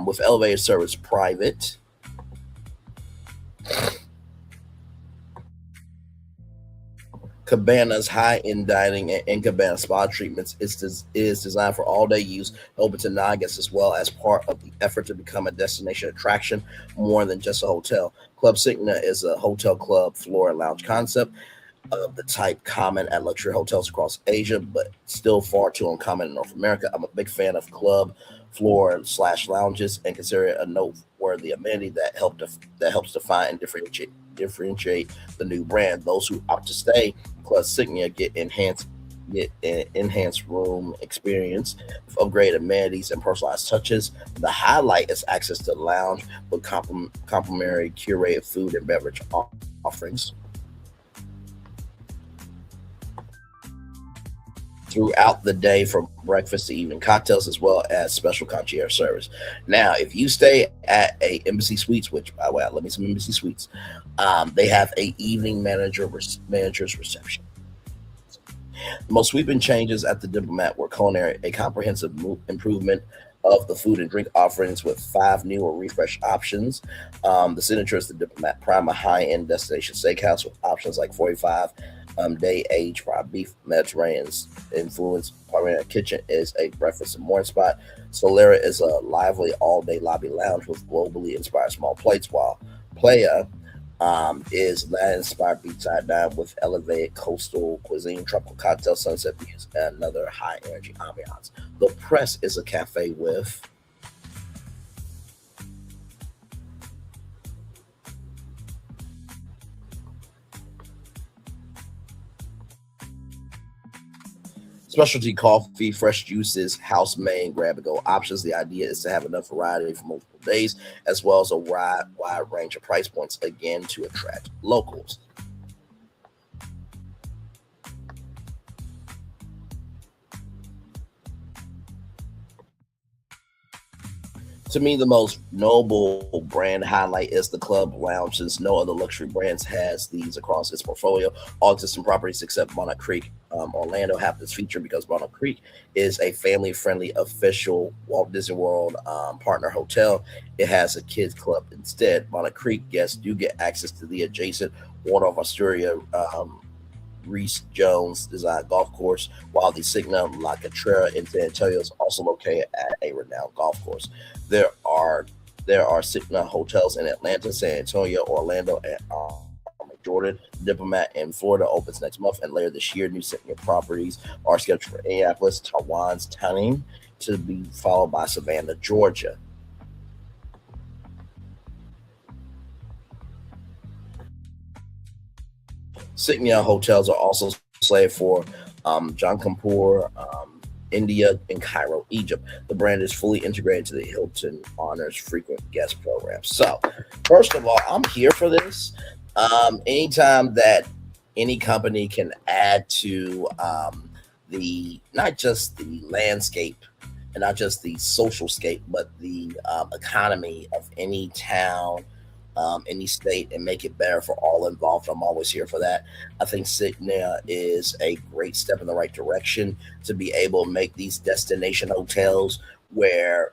With elevated service, private. Cabana's high-end dining and Cabana spa treatments is designed for all-day use, open to non-guests as well as part of the effort to become a destination attraction more than just a hotel. Club Signa is a hotel club floor and lounge concept of the type common at luxury hotels across Asia, but still far too uncommon in North America. I'm a big fan of club floor / lounges and consider it a noteworthy amenity that helps define and differentiate the new brand. Those who opt to stay Club Signia get an enhanced room experience with upgraded amenities and personalized touches. The highlight is access to the lounge with complimentary curated food and beverage offerings throughout the day, from breakfast to evening cocktails, as well as special concierge service. Now, if you stay at a Embassy Suites, which by the way, I love me some Embassy Suites, they have a evening manager's reception. The most sweeping changes at the Diplomat were culinary, a comprehensive improvement of the food and drink offerings with 5 new or refreshed options. The signature is the Diplomat Prime, a high-end destination steakhouse with options like 45 day aged fried beef, Mediterranean influence. Parliament Kitchen is a breakfast and morning spot. Solera is a lively all-day lobby lounge with globally inspired small plates, while Playa is Latin-inspired beachside dine with elevated coastal cuisine, tropical cocktail, sunset views, and another high-energy ambiance. The Press is a cafe with specialty coffee, fresh juices, house-made, grab-and-go options. The idea is to have enough variety for multiple days, as well as a wide range of price points, again, to attract locals. To me, the most notable brand highlight is the club lounges. No other luxury brands has these across its portfolio. All existing properties except Monarch Creek Orlando have this feature because Monarch Creek is a family-friendly official Walt Disney World partner hotel. It has a kids club instead. Monarch Creek guests do get access to the adjacent Water of Astoria Reese Jones designed golf course, while the Signa La Catrera in San Antonio is also located at a renowned golf course. There are Signa hotels in Atlanta, San Antonio, Orlando, and Jordan. Diplomat in Florida opens next month, and later this year, new Signa properties are scheduled for Indianapolis, Taiwan's Tanin, to be followed by Savannah, Georgia. Signia hotels are also slated for Jangkapur, India, and Cairo, Egypt. The brand is fully integrated to the Hilton Honors frequent guest program. So, first of all, I'm here for this. Anytime that any company can add to not just the landscape and not just the social scape, but the economy of any town, any state, and make it better for all involved, I'm always here for that. I think Signia is a great step in the right direction to be able to make these destination hotels where,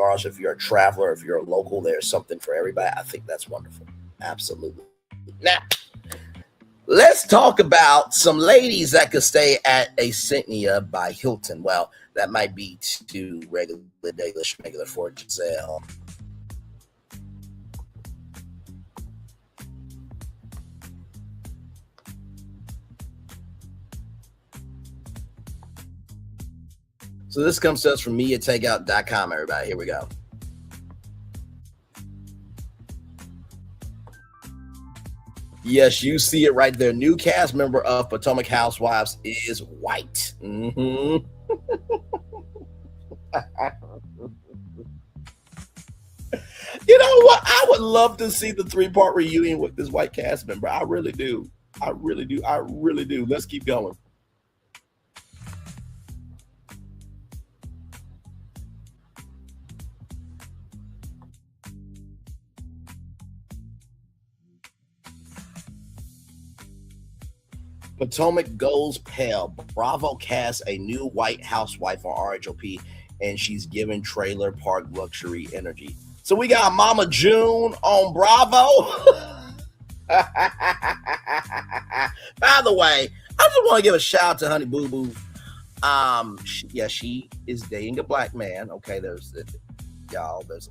regardless if you're a traveler, if you're a local, there's something for everybody. I think that's wonderful. Absolutely. Now, let's talk about some ladies that could stay at a Cynthia by Hilton. Well, that might be too regular for Giselle. So this comes to us from MediaTakeout.com, everybody. Here we go. Yes, you see it right there. New cast member of Potomac Housewives is white. Mm-hmm. You know what? I would love to see the 3-part reunion with this white cast member. I really do. I really do. I really do. Let's keep going. Potomac goes pale. Bravo casts a new white housewife on RHOP, and she's giving trailer park luxury energy. So we got Mama June on Bravo. By the way, I just want to give a shout out to Honey Boo Boo. She is dating a black man. Okay, there's a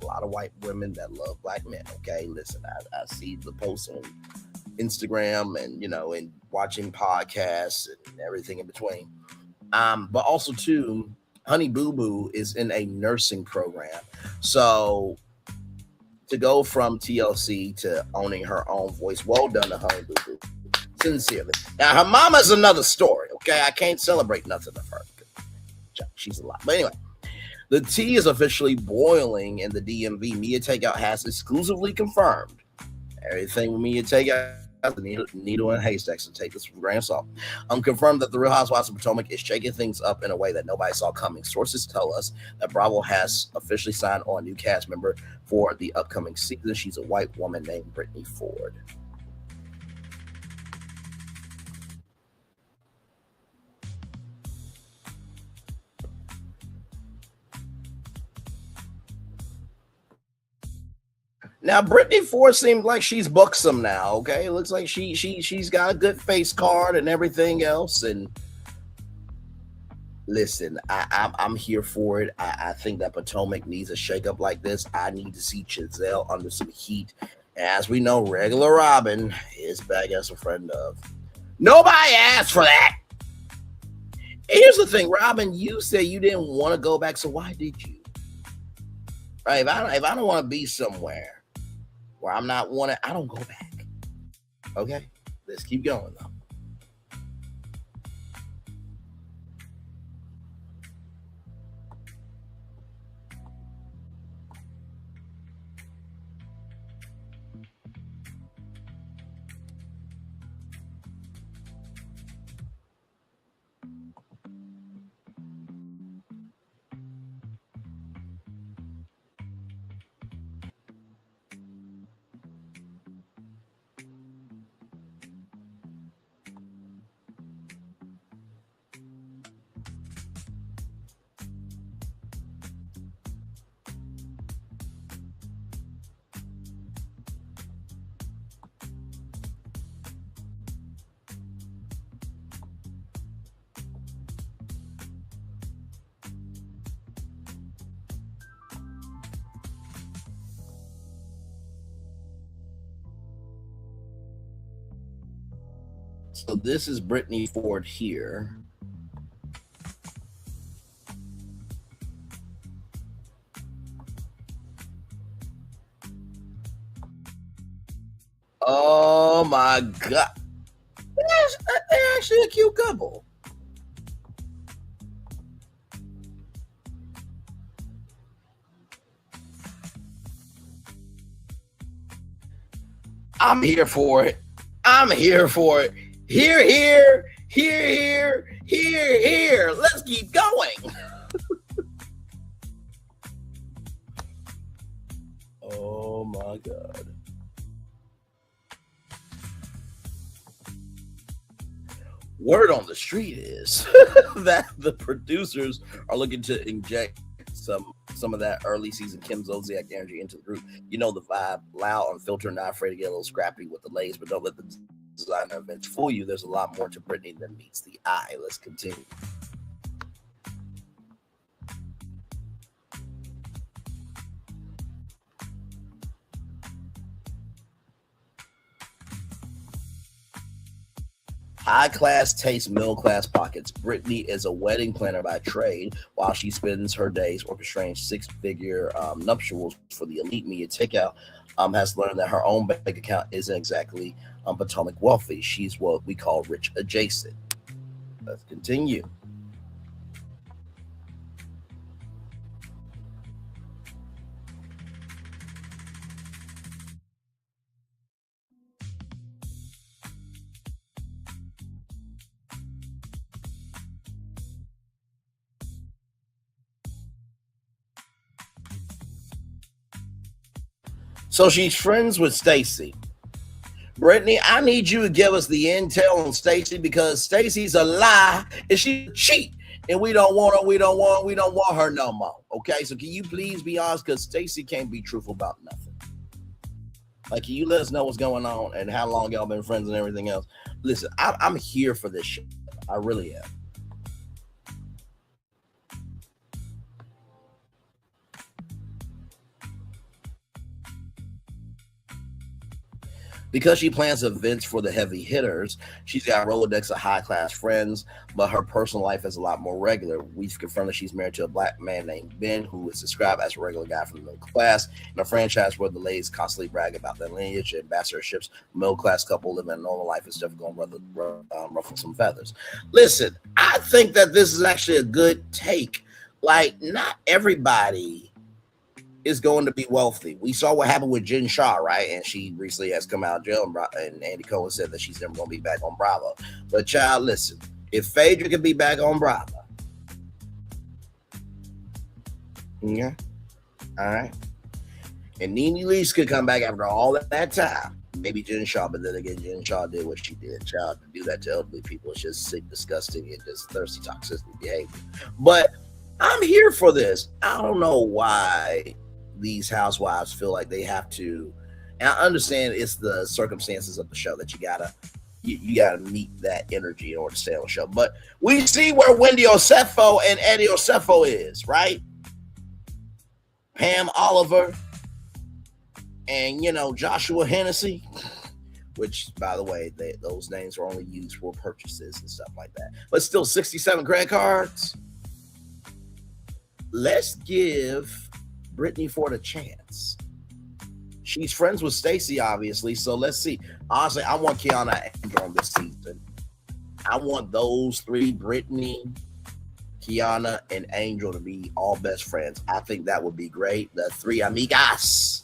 lot of white women that love black men. Okay, listen, I see the posts on Instagram and and watching podcasts and everything in between. But also too, Honey Boo Boo is in a nursing program. So to go from TLC to owning her own voice, well done to Honey Boo Boo. Sincerely. Now her mama's another story. Okay, I can't celebrate nothing of her. She's alive. But anyway, the tea is officially boiling in the DMV. Media Takeout has exclusively confirmed everything with Media Takeout. The needle and haystacks, so take this with a grain of salt. Confirmed that the Real Housewives of Potomac is shaking things up in a way that nobody saw coming. Sources tell us that Bravo has officially signed on a new cast member for the upcoming season. She's a white woman named Brittany Ford. Now, Brittany Ford seems like she's buxom now, okay? It looks like she's got a good face card and everything else. And listen, I'm here for it. I think that Potomac needs a shakeup like this. I need to see Giselle under some heat. As we know, regular Robin is back as a friend of. Nobody asked for that. And here's the thing, Robin, you said you didn't want to go back, so why did you? Right? If I don't want to be somewhere where I'm not wanted, I don't go back. Okay? Let's keep going, though. So this is Brittany Ford here. Oh my God. They're actually a cute couple. I'm here for it. I'm here for it. Here, here, here, here, here, here. Let's keep going. Oh my God. Word on the street is that the producers are looking to inject some some of that early season Kim Zolciak energy into the group. You know the vibe, loud, unfiltered, not afraid to get a little scrappy with the ladies, but don't let the designer events fool you. There's a lot more to Britney than meets the eye. Let's continue. High-class taste, middle-class pockets. Britney is a wedding planner by trade while she spends her days orchestrating six-figure nuptials for the elite media takeout. Has learned that her own bank account isn't exactly Potomac wealthy. She's what we call rich adjacent. Let's continue. So she's friends with Stacey. Brittany, I need you to give us the intel on Stacey because Stacey's a lie and she's a cheat. And we don't want her, we don't want her no more. Okay, so can you please be honest? Because Stacey can't be truthful about nothing. Like, can you let us know what's going on and how long y'all been friends and everything else? Listen, I'm here for this shit. I really am. Because she plans events for the heavy hitters, she's got a Rolodex of high-class friends, but her personal life is a lot more regular. We've confirmed that she's married to a black man named Ben, who is described as a regular guy from the middle class, in a franchise where the ladies constantly brag about their lineage and ambassadorships. Middle-class couple living a normal life is definitely going to ruffle some feathers. Listen, I think that this is actually a good take. Like, not everybody is going to be wealthy. We saw what happened with Jen Shaw, right? And she recently has come out of jail, and Andy Cohen said that she's never going to be back on Bravo. But child, listen, if Phaedra can be back on Bravo, yeah, all right, and Nene Leakes could come back after all that time, maybe Jen Shaw, but then again, Jen Shaw did what she did. Child, to do that to elderly people is just sick, disgusting, and just thirsty, toxicity behavior. But I'm here for this. I don't know why these housewives feel like they have to, and I understand it's the circumstances of the show that you gotta meet that energy in order to stay on the show. But we see where Wendy Osefo and Eddie Osefo is, right? Pam Oliver and Joshua Hennessy, which by the way, those names are only used for purchases and stuff like that. But still, 67 credit cards. Let's give Britney Ford a chance. She's friends with Stacey, obviously, so let's see. Honestly, I want Kiana and Angel on this season. I want those three, Britney, Kiana, and Angel, to be all best friends. I think that would be great. The three amigas.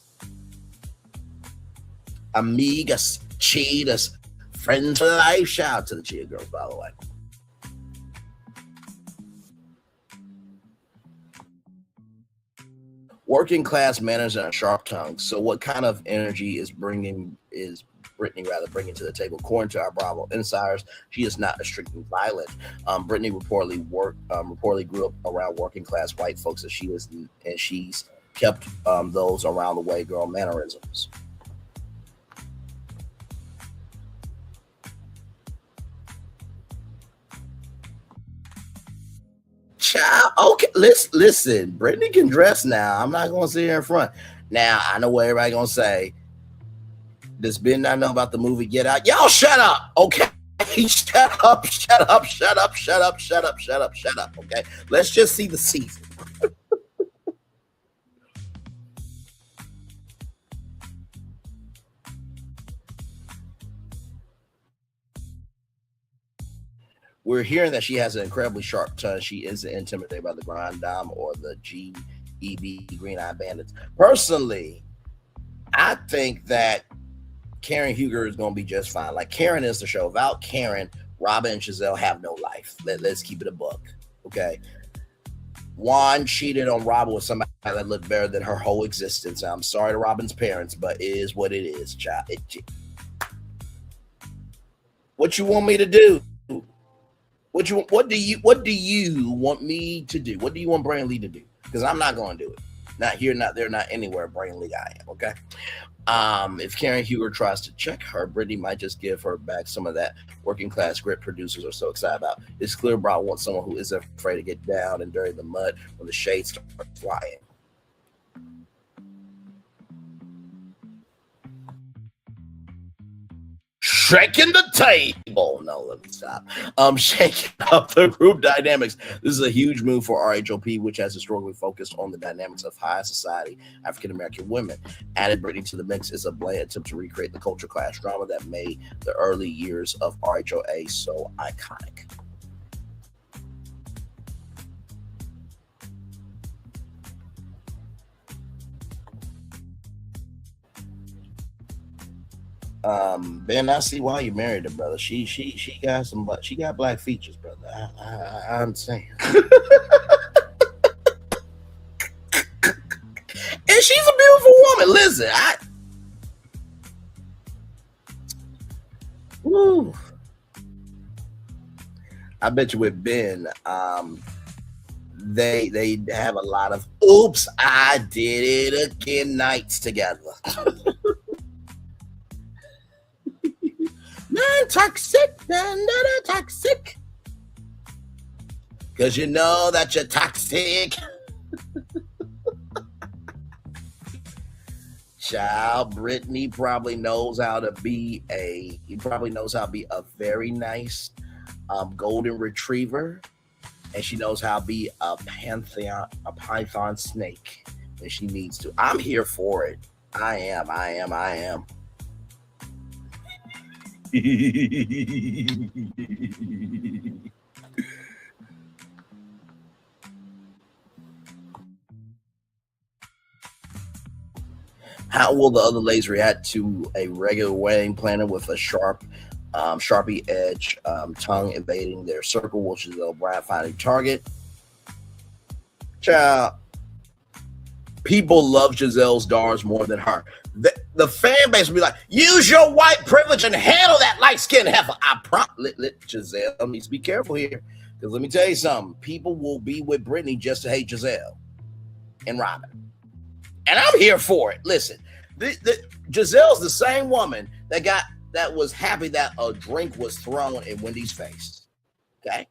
Amigas, cheaters, friends for life. Shout out to the cheer girls, by the way. Working class manners and a sharp tongue. So what kind of energy is Britney bringing to the table? According to our Bravo insiders, she is not strictly violent. Britney reportedly grew up around working class white folks, and she's kept those around the way girl mannerisms. Child, okay, listen. Britney can dress now. I'm not gonna sit here in front. Now I know what everybody gonna say. Does Ben not know about the movie Get Out? Y'all shut up, okay? Shut up. Okay, let's just see the season. We're hearing that she has an incredibly sharp tongue. She isn't intimidated by the Grand Dame or the GEB Green Eye Bandits. Personally, I think that Karen Huger is going to be just fine. Like, Karen is the show. Without Karen, Robin and Giselle have no life. Let's keep it a buck, okay? Juan cheated on Robin with somebody that looked better than her whole existence. I'm sorry to Robin's parents, but it is what it is, child. What you want me to do? What do you want me to do? What do you want Brandon Lee to do? because I'm not going to do it. Not here, not there, not anywhere. Brain League, I am. Okay. If Karen Huger tries to check her, Brittany might just give her back some of that working class grit producers are so excited about. It's clear Brown wants someone who isn't afraid to get down and dirty in the mud when the shades start flying. Shaking the table. No, let me stop. Shaking up the group dynamics. This is a huge move for RHOP, which has historically focused on the dynamics of high society African American women. Added Brittany to the mix is a bland attempt to recreate the culture clash drama that made the early years of RHOA so iconic. Ben, I see why you married her, brother. She got she got black features, brother. I understand. And she's a beautiful woman. Listen, I bet you with Ben, they have a lot of oops, I did it again nights together. Toxic, toxic. Because you know that you're toxic. Child, Brittany probably knows how to be a very nice golden retriever. And she knows how to be a python snake when she needs to. I'm here for it. I am. How will the other ladies react to a regular wedding planner with a Sharpie edge tongue invading their circle, which is O'Brien finding target? Child, people love Giselle's daughters more than her. The fan base will be like, use your white privilege and handle that light-skinned heifer. I promise. Giselle needs to be careful here. Because let me tell you something. People will be with Brittany just to hate Giselle and Robin. And I'm here for it. Listen, Giselle's the same woman that was happy that a drink was thrown in Wendy's face. Okay?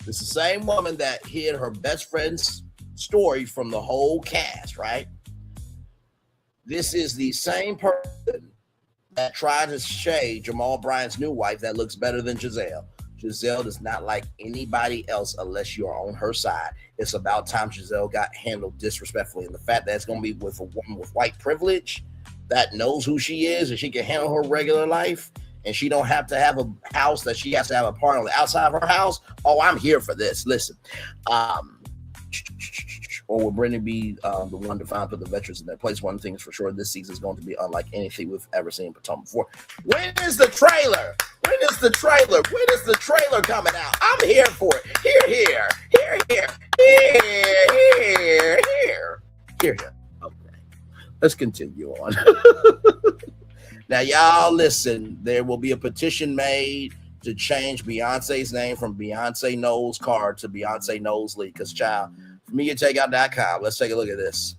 It's the same woman that hid her best friend's story from the whole cast, right? This is the same person that tried to shade Jamal Bryant's new wife that looks better than Giselle. Giselle does not like anybody else unless you are on her side. It's about time Giselle got handled disrespectfully. And the fact that it's going to be with a woman with white privilege that knows who she is and she can handle her regular life and she don't have to have a house that she has to have a party on the outside of her house. Oh, I'm here for this. Listen, or will Brittany be the one to finally put the veterans in their place? One thing is for sure, this season is going to be unlike anything we've ever seen in Potomac before. When is the trailer? When is the trailer coming out? I'm here for it. Here. Okay, let's continue on. Now, y'all listen. There will be a petition made to change Beyonce's name from Beyonce Knowles Card to Beyonce Knowles Lee. Because, child, for me, you take out.com. Let's take a look at this.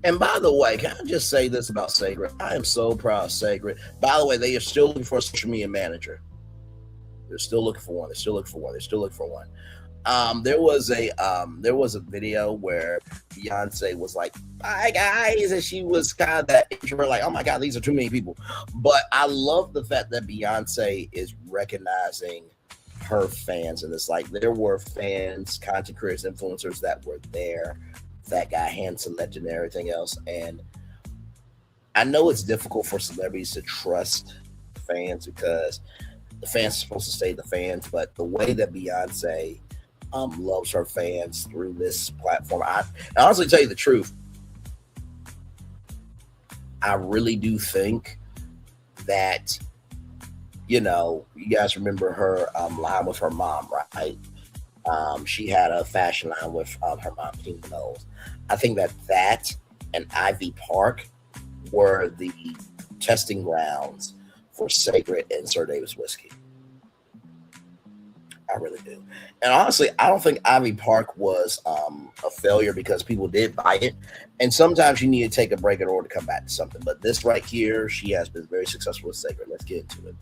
And by the way, can I just say this about Sacred? I am so proud of Sacred. By the way, they are still looking for a social media manager. They're still looking for one. There was a video where Beyonce was like, "Bye guys," and she was kind of that introvert, like, "Oh my God, these are too many people." But I love the fact that Beyonce is recognizing her fans, and it's like there were fans, content creators, influencers that were there that got hand selected and everything else. And I know it's difficult for celebrities to trust fans because the fans are supposed to stay the fans, but the way that Beyonce loves her fans through this platform, I honestly tell you the truth, I really do think that, you know, you guys remember her line with her mom, right? She had a fashion line with her mom, Tina Knowles. I think that and Ivy Park were the testing grounds for Sacred and Sir Davis whiskey. I really do. And honestly, I don't think Ivy Park was a failure because people did buy it. And sometimes you need to take a break in order to come back to something. But this right here, she has been very successful with Sacred. Let's get into it.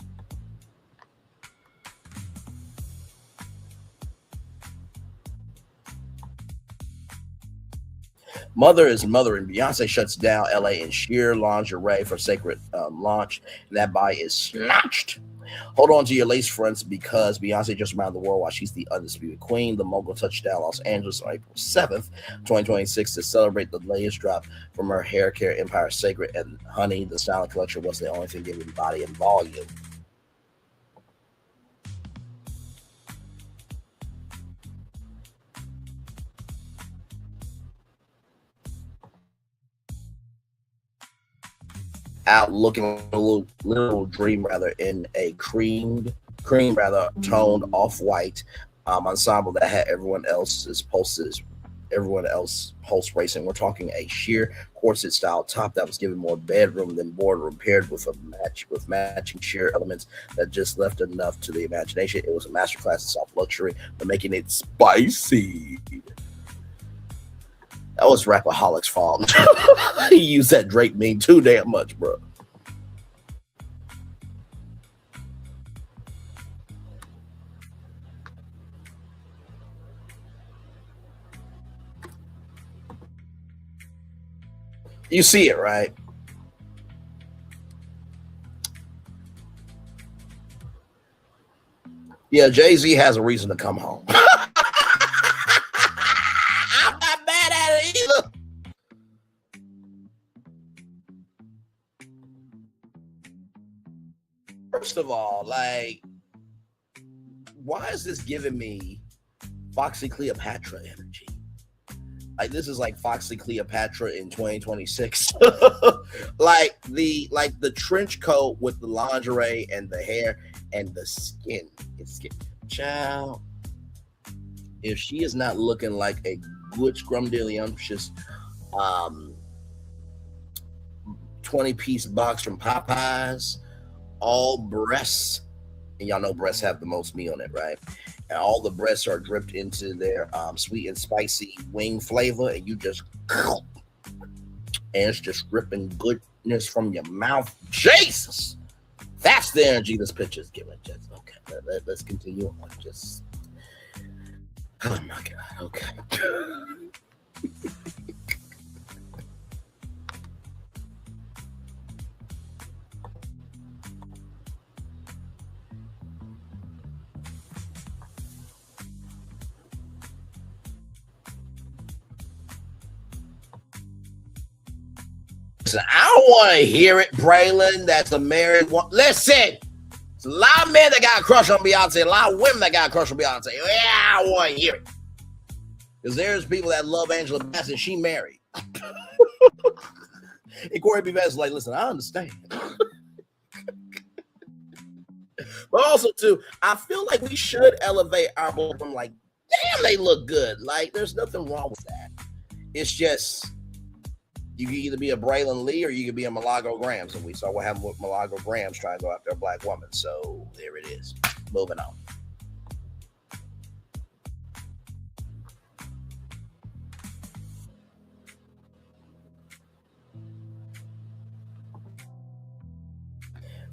Mother is mothering. Beyonce shuts down LA in sheer lingerie for Sacred launch. And that buy is snatched. Hold on to your lace fronts because Beyonce just around the world while she's the undisputed queen. The mogul touched down Los Angeles on April 7th, 2026 to celebrate the latest drop from her hair care empire, Sacred. And honey, the styling collection was the only thing giving body and volume. Out looking a little dream rather in a cream toned off-white ensemble that had everyone else post racing. We're talking a sheer corset style top that was given more bedroom than boardroom, paired with matching sheer elements that just left enough to the imagination. It was a masterclass in soft luxury, but making it spicy. That was Rapaholic's fault. He used that Drake meme too damn much, bro. You see it, right? Yeah, Jay-Z has a reason to come home. I'm not mad at it either. First of all, like, why is this giving me Foxy Cleopatra energy? Like, this is like Foxy Cleopatra in 2026. like the trench coat with the lingerie and the hair and the skin. It's skin. Child, if she is not looking like a good scrumdiddlyumptious 20-piece box from Popeyes, all breasts, and y'all know breasts have the most meat on it, right? And all the breasts are dripped into their sweet and spicy wing flavor, and you just, and it's just ripping goodness from your mouth. Jesus, that's the energy this picture is giving. Just okay, let's continue on. Just, oh my God, okay. Listen, I don't want to hear it, Braylon. That's a married one. Listen, there's a lot of men that got a crush on Beyonce, a lot of women that got a crush on Beyonce. Yeah, I want to hear it. Because there's people that love Angela Bassett, she married. And Corey B. Bass is like, listen, I understand. But also, too, I feel like we should elevate our boy from like, damn, they look good. Like, there's nothing wrong with that. It's just, you can either be a Braylon Lee or you can be a Milagro Grams. And we saw what happened with Milagro Grams trying to go after a black woman. So there it is. Moving on.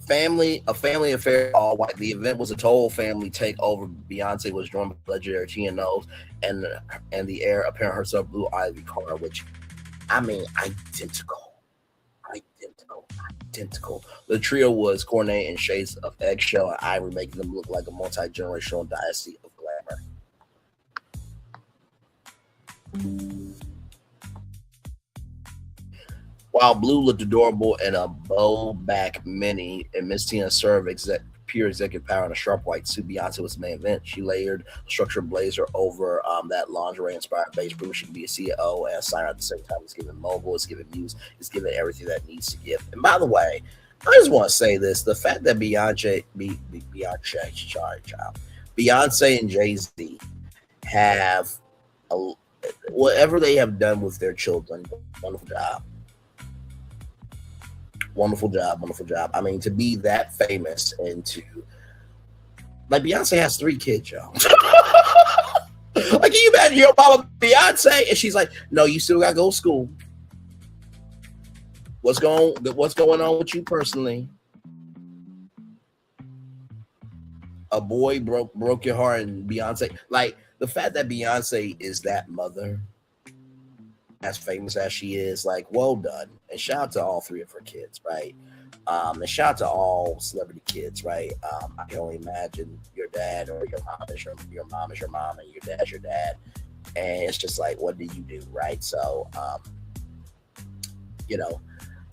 A family affair, all white. The event was a total family takeover. Beyonce was joined by legendary Tina Knowles and the heir apparent herself, Blue Ivy Carter, which, I mean, identical. The trio was coordinated in shades of eggshell and ivory, making them look like a multi-generational dynasty of glamour. While Blue looked adorable in a bow back mini, and Miss Tina served pure executive power in a sharp white suit. Beyonce was the main event. She layered a structured blazer over that lingerie-inspired base, proving she could be a CEO and a signer at the same time. It's giving mogul, it's giving muse, it's giving everything that needs to give. And by the way, I just want to say this: the fact that Beyonce and Jay-Z have whatever they have done with their children, wonderful job. Wonderful job. I mean, to be that famous and to, like, Beyonce has 3 kids, y'all. Like, can you imagine your mama Beyonce and she's like, no, you still gotta go to school. What's going on with you personally? A boy broke your heart, and Beyonce, like, the fact that Beyonce is that mother, as famous as she is, like, well done. And shout out to all 3 of her kids, right? And shout out to all celebrity kids, right? I can only imagine your dad or your mom is your mom is your mom and your dad's your dad. And it's just like, what do you do, right? So,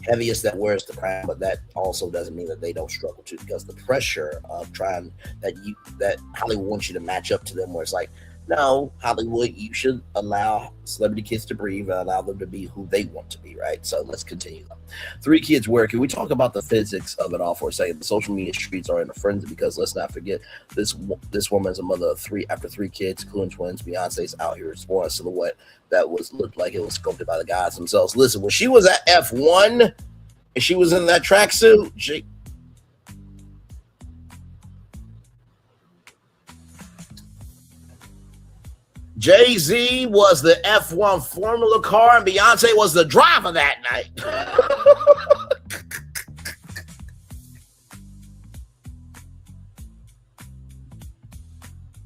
heaviest that wears the crown, but that also doesn't mean that they don't struggle too, because the pressure of trying that Hollywood wants you to match up to them, where it's like, no, Hollywood, you should allow celebrity kids to breathe and allow them to be who they want to be, right? So let's continue. 3 kids where? Can we talk about the physics of it all for a second? The social media streets are in a frenzy because let's not forget this woman is a mother of 3 after 3 kids, including twins. Beyonce's out here exploring a silhouette that looked like it was sculpted by the gods themselves. Listen, when she was at F1 and she was in that tracksuit, Jay-Z was the F1 Formula car, and Beyonce was the driver that night.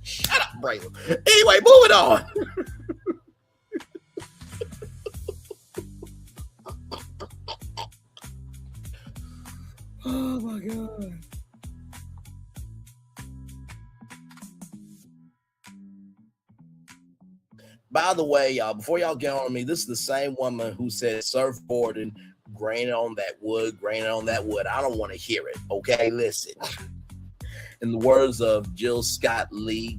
Shut up, Braylon. Anyway, moving on. Oh, my God. By the way, y'all, before y'all get on me, this is the same woman who said surfboarding, graining on that wood. I don't want to hear it. Okay, listen. In the words of Jill Lee,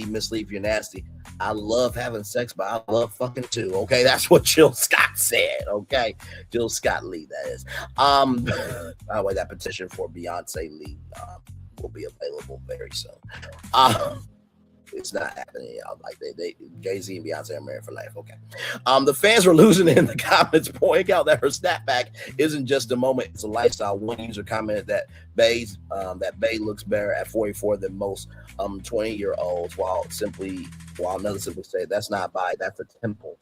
Miss Lee, if you're nasty, I love having sex, but I love fucking too. Okay, that's what Jill Scott said. Okay, Jill Scott Lee, that is. By the way, that petition for Beyonce Lee will be available very soon. It's not happening, y'all. Like they Jay-Z and Beyonce are married for life. Okay. The fans were losing it in the comments, pointing out that her snapback isn't just a moment, it's a lifestyle. One user commented that Bey looks better at 44 than most 20-year-olds, while another simply said that's not bi, that's a temple.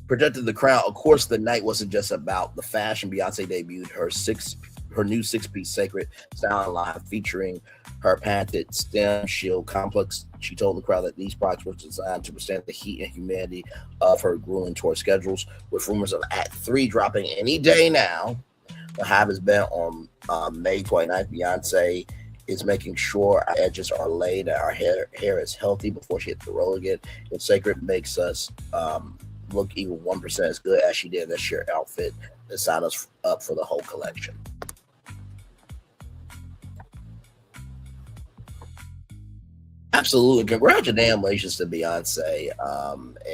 Projected the crowd. Of course, the night wasn't just about the fashion. Beyonce debuted her new 6-piece sacred style line featuring her patented stem shield complex. She told the crowd that these products were designed to withstand the heat and humidity of her grueling tour schedules, with rumors of Act 3 dropping any day now. The hype has been on May 29th. Beyonce is making sure our edges are laid and our hair is healthy before she hits the road again. And Sacred makes us look even 1% as good as she did in that sheer outfit that signed us up for the whole collection. Absolutely. Congratulations to Beyonce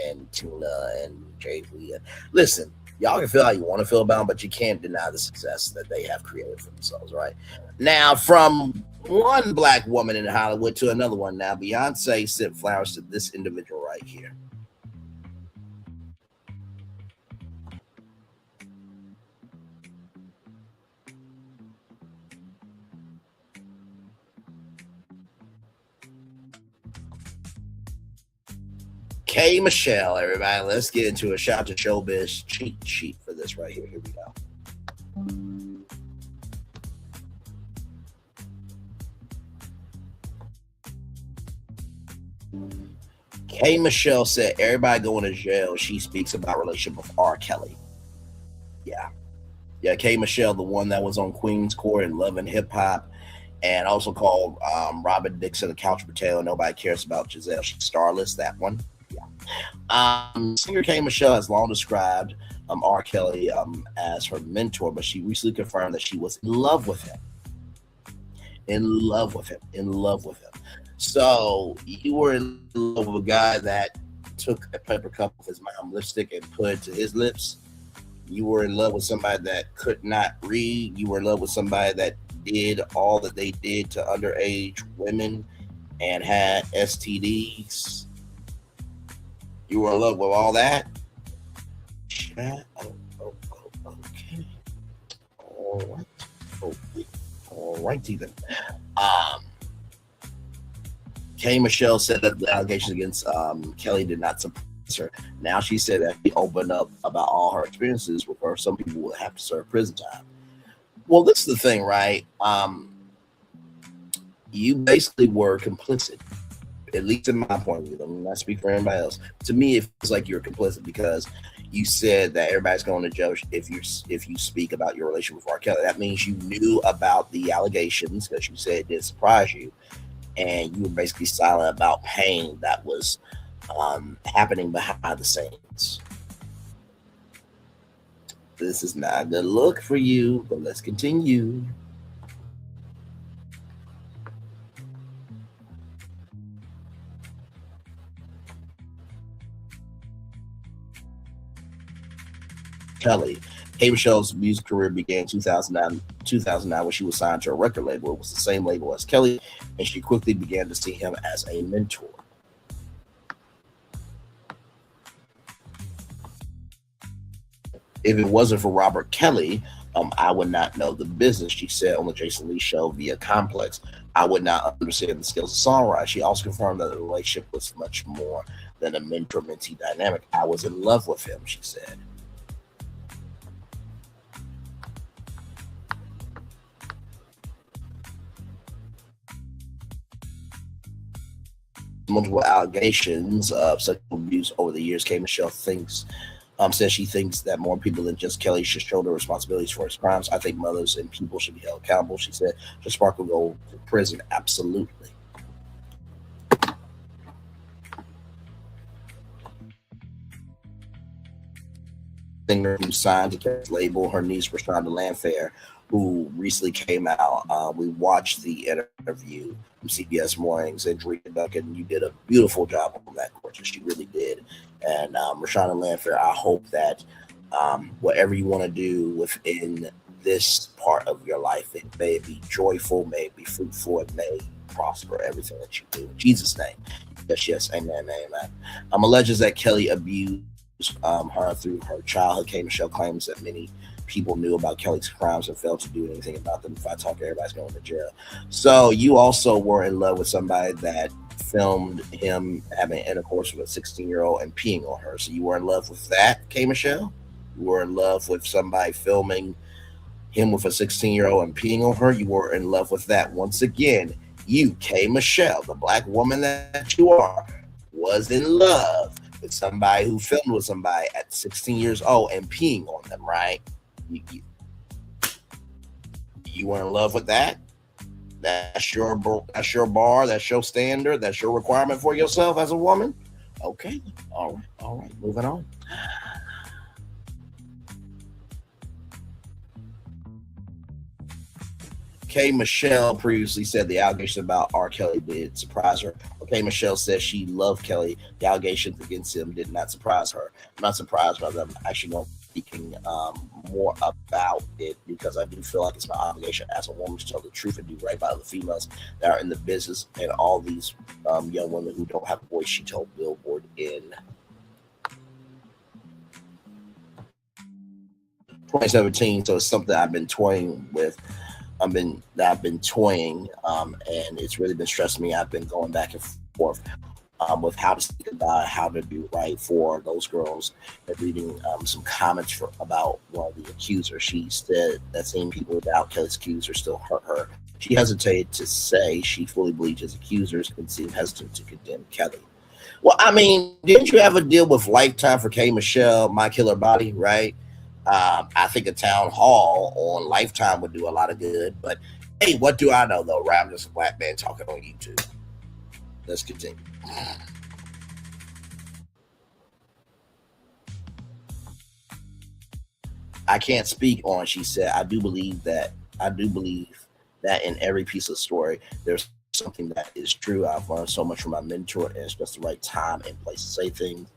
and Tina and Jay Lee. Listen, y'all can feel how you want to feel about them, but you can't deny the success that they have created for themselves, right? Now, from one black woman in Hollywood to another one, now Beyonce sent flowers to this individual right here. K. Michelle, everybody. Let's get into a shout to Showbiz cheat sheet for this right here. Here we go. K. Michelle said, everybody going to jail. She speaks about relationship with R. Kelly. Yeah, K. Michelle, the one that was on Queen's Court and Love and Hip Hop, and also called Robin Dixon a couch potato. Nobody cares about Giselle. She's starless, that one. Singer K. Michelle has long described R. Kelly as her mentor, but she recently confirmed that she was in love with him. In love with him. So you were in love with a guy that took a paper cup of his mom lipstick and put it to his lips. You were in love with somebody that could not read. You were in love with somebody that did all that they did to underage women and had STDs. You were in love with all that? Okay. All righty then. K. Michelle said that the allegations against Kelly did not surprise her. Now she said that she opened up about all her experiences with her. Some people will have to serve prison time. Well, this is the thing, right? You basically were complicit, at least in my point of view. I'm not speaking for anybody else. To me, it feels like you're complicit because you said that everybody's going to judge if you speak about your relationship with R. Kelly. That means you knew about the allegations because you said it did surprise you, and you were basically silent about pain that was happening behind the scenes. This is not a good look for you, but let's continue. Kelly. K. Michelle's music career began in 2009 when she was signed to a record label. It was the same label as Kelly, and she quickly began to see him as a mentor. If it wasn't for Robert Kelly, I would not know the business, she said on the Jason Lee show via Complex. I would not understand the skills of songwriting. She also confirmed that the relationship was much more than a mentor-mentee dynamic. I was in love with him, she said. Multiple allegations of sexual abuse over the years. K. Michelle says she thinks that more people than just Kelly should shoulder responsibilities for his crimes. I think mothers and people should be held accountable. She said, "Should Sparkle go to prison?" Absolutely. Singer who signed to Kelly's label, her niece Rashonda Landfair, who recently came out. We watched the interview from CBS Mornings, and Drika Duncan, you did a beautiful job on that, gorgeous. She really did. And Rashonda Landfair, I hope that whatever you want to do within this part of your life, it may be joyful, may it be fruitful, it may prosper everything that you do. In Jesus' name. Yes, amen, amen. Alleges that Kelly abused her through her childhood. K. Michelle claims that many people knew about Kelly's crimes and failed to do anything about them. If I talk, everybody's going to jail. So you also were in love with somebody that filmed him having intercourse with a 16-year-old and peeing on her. So you were in love with that, K. Michelle? You were in love with somebody filming him with a 16-year-old and peeing on her? You were in love with that. Once again, you, K. Michelle, the black woman that you are, was in love with somebody who filmed with somebody at 16 years old and peeing on them, right? You were in love with that? That's your bar, that's your standard, that's your requirement for yourself as a woman? Okay, all right, moving on. K. Michelle previously said the allegations about R. Kelly did surprise her. K. Michelle says she loved Kelly. The allegations against him did not surprise her. I'm not surprised by them. Actually, no, speaking more about it because I do feel like it's my obligation as a woman to tell the truth and do right by the females that are in the business and all these young women who don't have a voice, she told Billboard in 2017. So it's something I've been toying with. I've been toying, and it's really been stressing me. I've been going back and forth with how to speak about how to do right for those girls. And reading some comments about one of the accusers. She said that seeing people without Kelly's accusers still hurt her. She hesitated to say she fully believes his accusers and seemed hesitant to condemn Kelly. Well, I mean, didn't you have a deal with Lifetime for K. Michelle, My Killer Body, right? I think a town hall on Lifetime would do a lot of good, but hey, what do I know though, right? I'm just a black man talking on YouTube. Let's continue. I can't speak on. She said, I do believe that in every piece of story, there's something that is true. I've learned so much from my mentor, and it's just the right time and place to say things.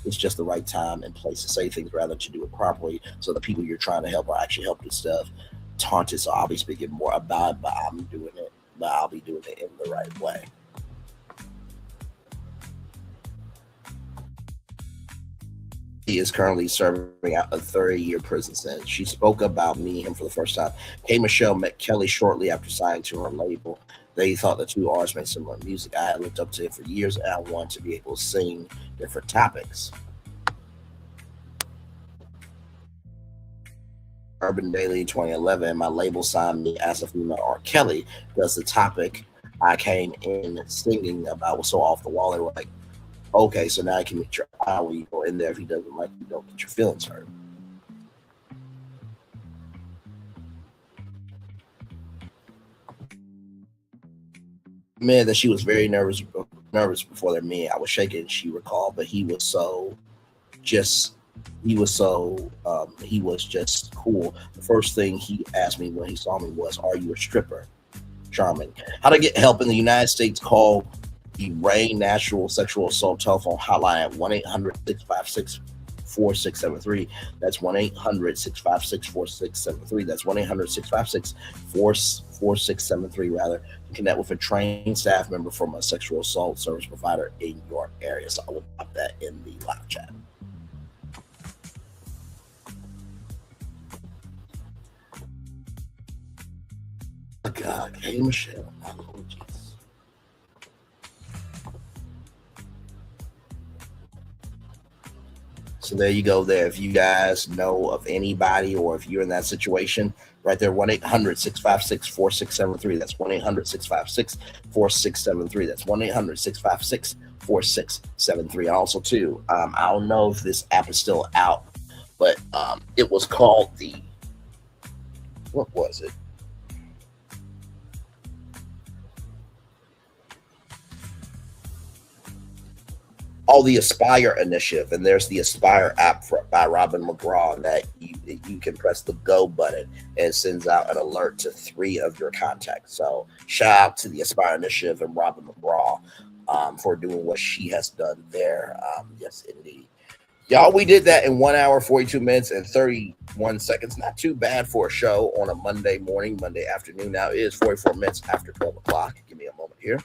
It's just the right time and place to say things rather than to do it properly. So the people you're trying to help are actually helping stuff. Taunted, so I'll be speaking more about it, but I'll be doing it in the right way. He is currently serving out a 30-year prison sentence. She spoke about meeting him for the first time. K. Michelle met Kelly shortly after signing to her label. They thought the two artists made similar music. I had looked up to him for years, and I wanted to be able to sing different topics. Urban Daily 2011, my label signed me as a female R. Kelly because the topic I came in singing about was so off the wall. They were like, okay, so now you can meet your eye when you go in there. If he doesn't like you, don't get your feelings hurt. Man, that she was very nervous before their meeting. I was shaking, she recalled, but he was just cool. The first thing he asked me when he saw me was, are you a stripper? Charming. How to get help in the United States? Call the Ray Natural Sexual Assault telephone hotline at 1-800-656-4673. That's 1-800-656-4673. That's 1-800-656-4673 rather. Connect with a trained staff member from a sexual assault service provider in your area. So I will pop that in the live chat. Oh God, hey Michelle. So there you go there. If you guys know of anybody or if you're in that situation, right there, 1-800-656-4673. That's 1-800-656-4673. That's 1-800-656-4673. Also, too, I don't know if this app is still out, but it was called what was it? The Aspire initiative, and there's the Aspire app by Robin McGraw that you can press the go button and it sends out an alert to 3 of your contacts. So shout out to the Aspire initiative and Robin McGraw for doing what she has done there. Yes, indeed. Y'all, we did that in 1 hour, 42 minutes, and 31 seconds. Not too bad for a show on a Monday morning, Monday afternoon. Now it is 44 minutes after 12 o'clock. Give me a moment here.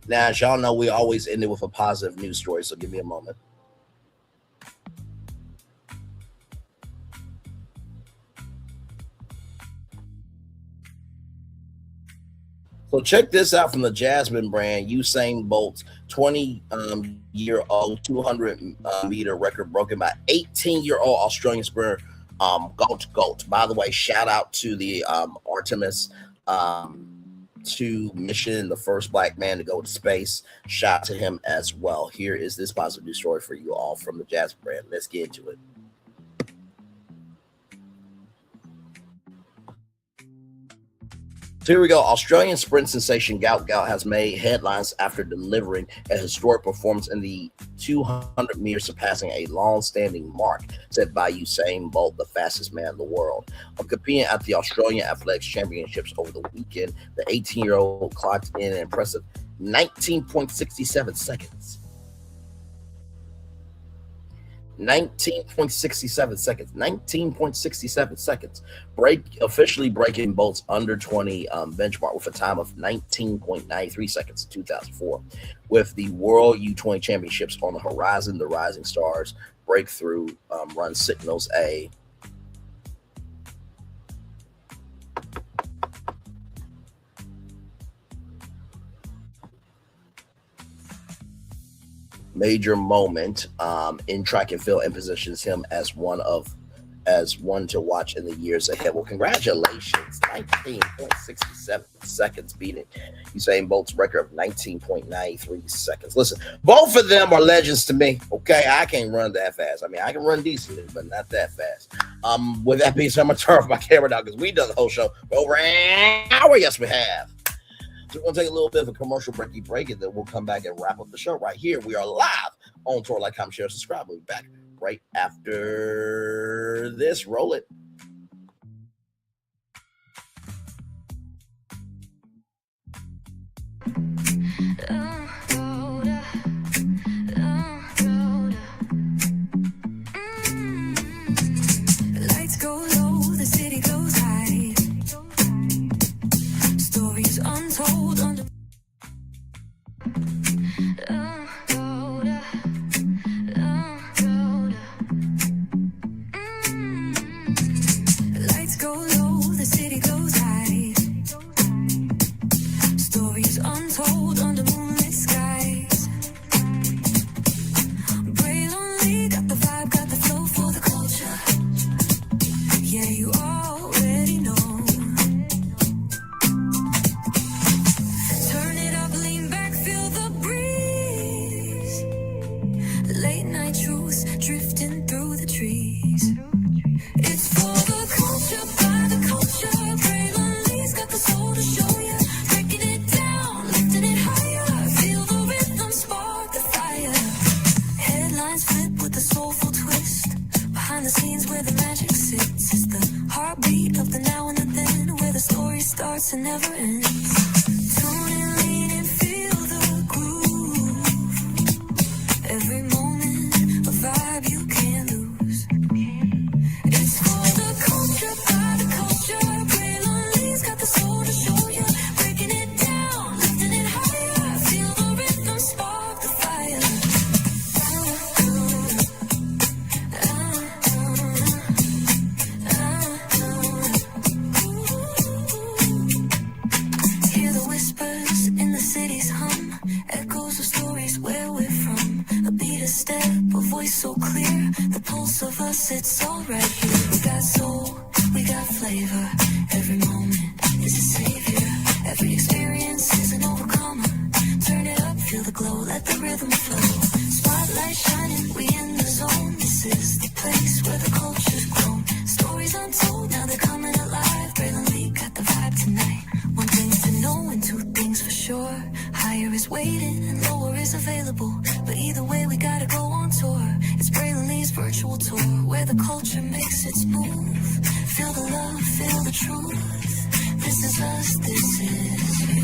Now, as y'all know, we always end it with a positive news story, so give me a moment. So check this out from the Jasmine brand. Usain Bolt's 20-year-old 200-meter record broken by 18-year-old Australian sprinter Goat. By the way, shout out to the Artemis 2 mission, the first Black man to go to space. Shout out to him as well. Here is this positive news story for you all from the Jasmine brand. Let's get into it. So here we go. Australian sprint sensation Gout has made headlines after delivering a historic performance in the 200 meters, surpassing a long-standing mark set by Usain Bolt, the fastest man in the world. While competing at the Australian Athletics Championships over the weekend, the 18-year-old clocked in an impressive 19.67 seconds. 19.67 seconds. 19.67 seconds. Officially breaking Bolt's under 20 benchmark with a time of 19.93 seconds in 2004. With the World U20 Championships on the horizon, the Rising Stars breakthrough run signals a major moment in track and field and positions him as one to watch in the years ahead. Well, congratulations. 19.67 seconds, beating Usain Bolt's record of 19.93 seconds. Listen, both of them are legends to me. Okay, I can't run that fast. I mean, I can run decently, but not that fast. With that being said, I'm gonna turn off my camera now because we've done the whole show for over an hour. Yes, we have. So we're going to take a little bit of a commercial break, and then we'll come back and wrap up the show right here. We are live on Tour. Like, comment, share, subscribe. We'll be back right after this. Roll it. Lights go low, the city goes high. Stories untold under lights go low, the city goes high. Stories untold under moonlit skies. Pray lonely, got the vibe, got the flow for the culture. Yeah, you already know. Turn it up, lean back, feel the breeze. Late night truths drifting through the trees. It's for the culture, by the culture. Braylonly's got the soul to show ya. Breaking it down, lifting it higher. Feel the rhythm, spark the fire. Headlines flip with a soulful twist. Behind the scenes where the magic sits. It's the heartbeat of the now and the then, where the story starts and never ends. Tune in, lean and feel the groove. Every moment, a vibe you can't lose. It's for the culture, by the culture. Braylonly's got the soul to show ya. Breaking it down, lifting it higher. Feel the rhythm, spark the fire. Hear the whispers in the city's hum. Echoes of stories where we're from. A beat, a step, a voice so clear. The pulse of us, it's all right here. We got soul, we got flavor. Every moment is a savior. Every experience is an overcomer. Turn it up, feel the glow, let the rhythm flow. Spotlight shining, we in the zone. This is the place where the culture's grown. Stories untold, now they're coming alive. Braylonly got the vibe tonight. One thing to know and two things for sure. Higher is waiting and lower is available. But either way, we gotta go on tour. It's Braylonly's virtual tour, where the culture makes its move. Feel the love, feel the truth. This is us, this is you.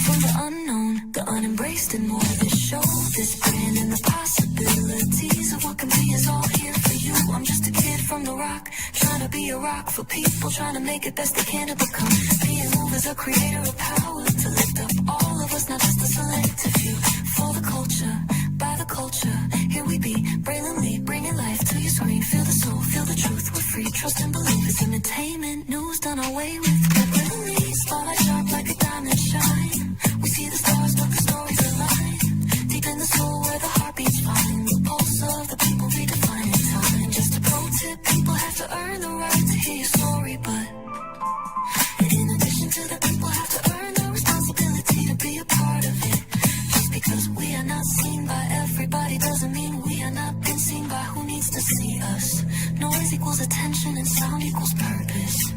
From the unknown, the unembraced and more. This show, this brand and the possibilities of what can be is all here for you. I'm just a kid from the rock, trying to be a rock for people, trying to make it best they can to become. Being moved as a creator of power, to lift up all of us, not just a selective few. For the culture, by the culture, here we be. Braylonly, bringing life to your screen. Feel the soul, feel the truth, we're free. Trust and believe it's entertainment, news done our way with. Braylonly, spotlight sharp like a diamond shine. We see the stars, but the stories align. Deep in the soul where the heartbeats find. The pulse of the people redefining time. Just a pro tip, people have to earn the right to hear your story, but in addition to that, people have to earn the responsibility to be a part of it. Just because we are not seen by everybody doesn't mean we are not been seen by who needs to see us. Noise equals attention and sound equals purpose.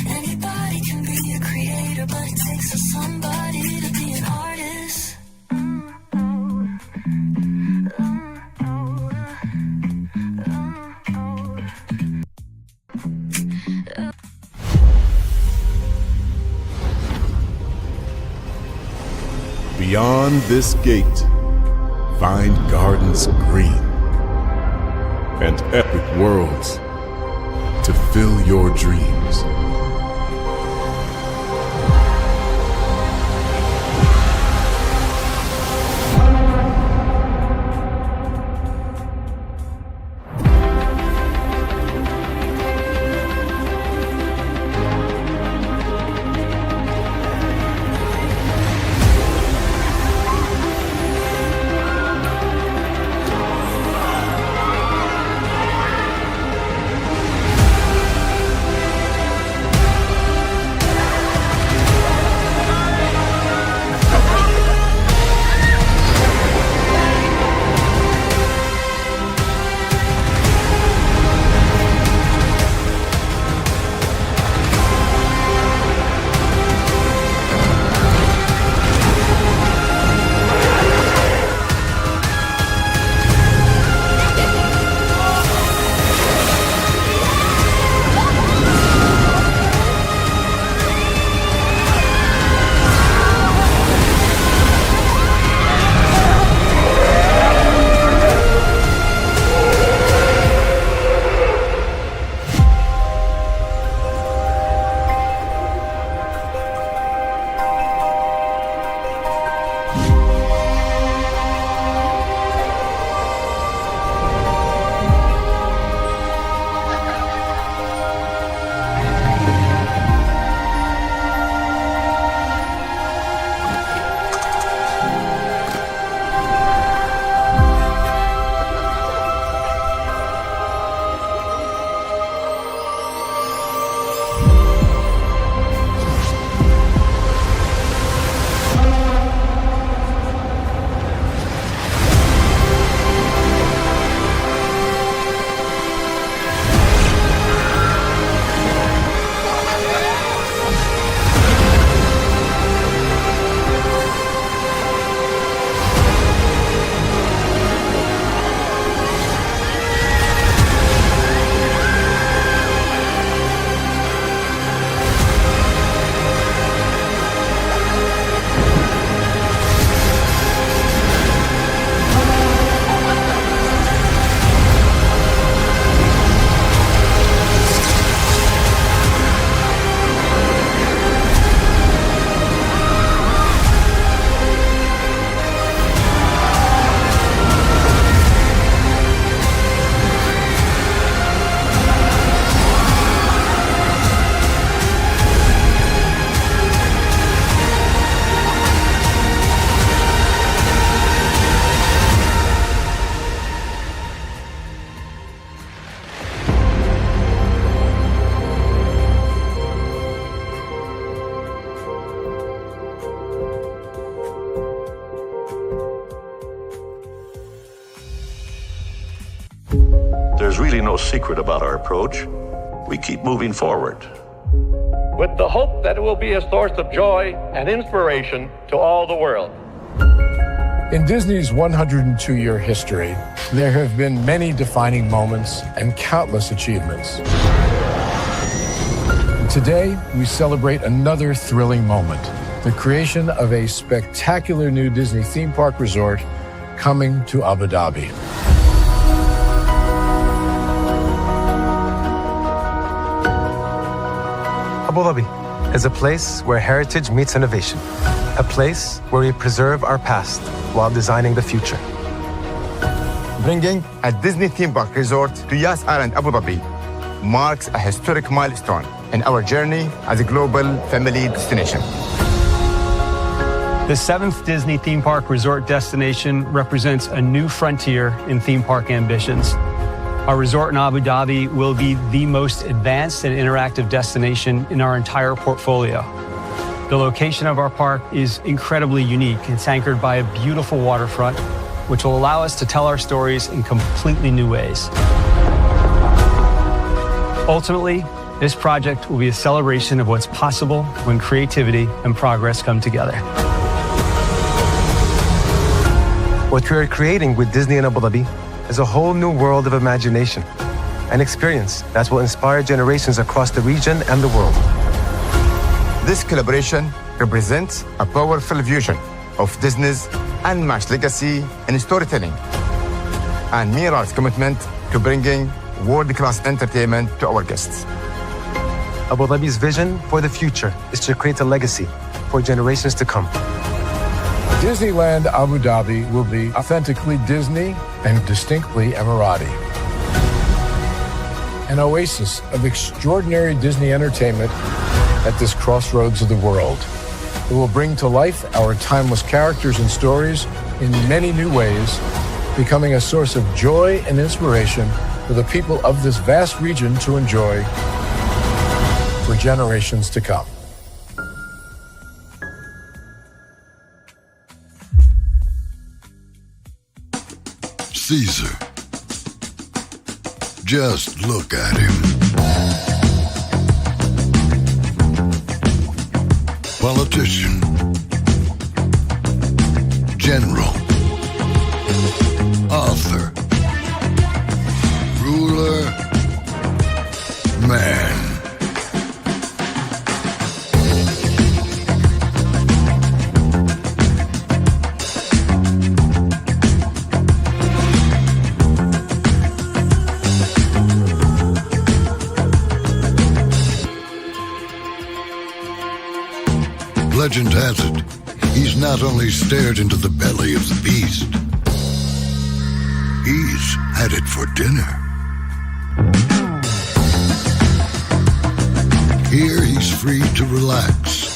Anybody can be a creator, but it takes a somebody to be an artist. Beyond this gate, find gardens green and epic worlds to fill your dreams. There's really no secret about our approach. We keep moving forward. With the hope that it will be a source of joy and inspiration to all the world. In Disney's 102-year history, there have been many defining moments and countless achievements. Today, we celebrate another thrilling moment, the creation of a spectacular new Disney theme park resort coming to Abu Dhabi. Abu Dhabi is a place where heritage meets innovation, a place where we preserve our past while designing the future. Bringing a Disney theme park resort to Yas Island, Abu Dhabi marks a historic milestone in our journey as a global family destination. The 7th Disney theme park resort destination represents a new frontier in theme park ambitions. Our resort in Abu Dhabi will be the most advanced and interactive destination in our entire portfolio. The location of our park is incredibly unique. It's anchored by a beautiful waterfront, which will allow us to tell our stories in completely new ways. Ultimately, this project will be a celebration of what's possible when creativity and progress come together. What we are creating with Disney in Abu Dhabi is a whole new world of imagination and experience that will inspire generations across the region and the world. This collaboration represents a powerful vision of Disney's unmatched legacy in storytelling, and Mira's commitment to bringing world-class entertainment to our guests. Abu Dhabi's vision for the future is to create a legacy for generations to come. Disneyland Abu Dhabi will be authentically Disney and distinctly Emirati. An oasis of extraordinary Disney entertainment at this crossroads of the world. It will bring to life our timeless characters and stories in many new ways, becoming a source of joy and inspiration for the people of this vast region to enjoy for generations to come. Caesar. Just look at him. Politician. General. Author. Ruler. Man. Legend has it, he's not only stared into the belly of the beast, he's had it for dinner. Here he's free to relax,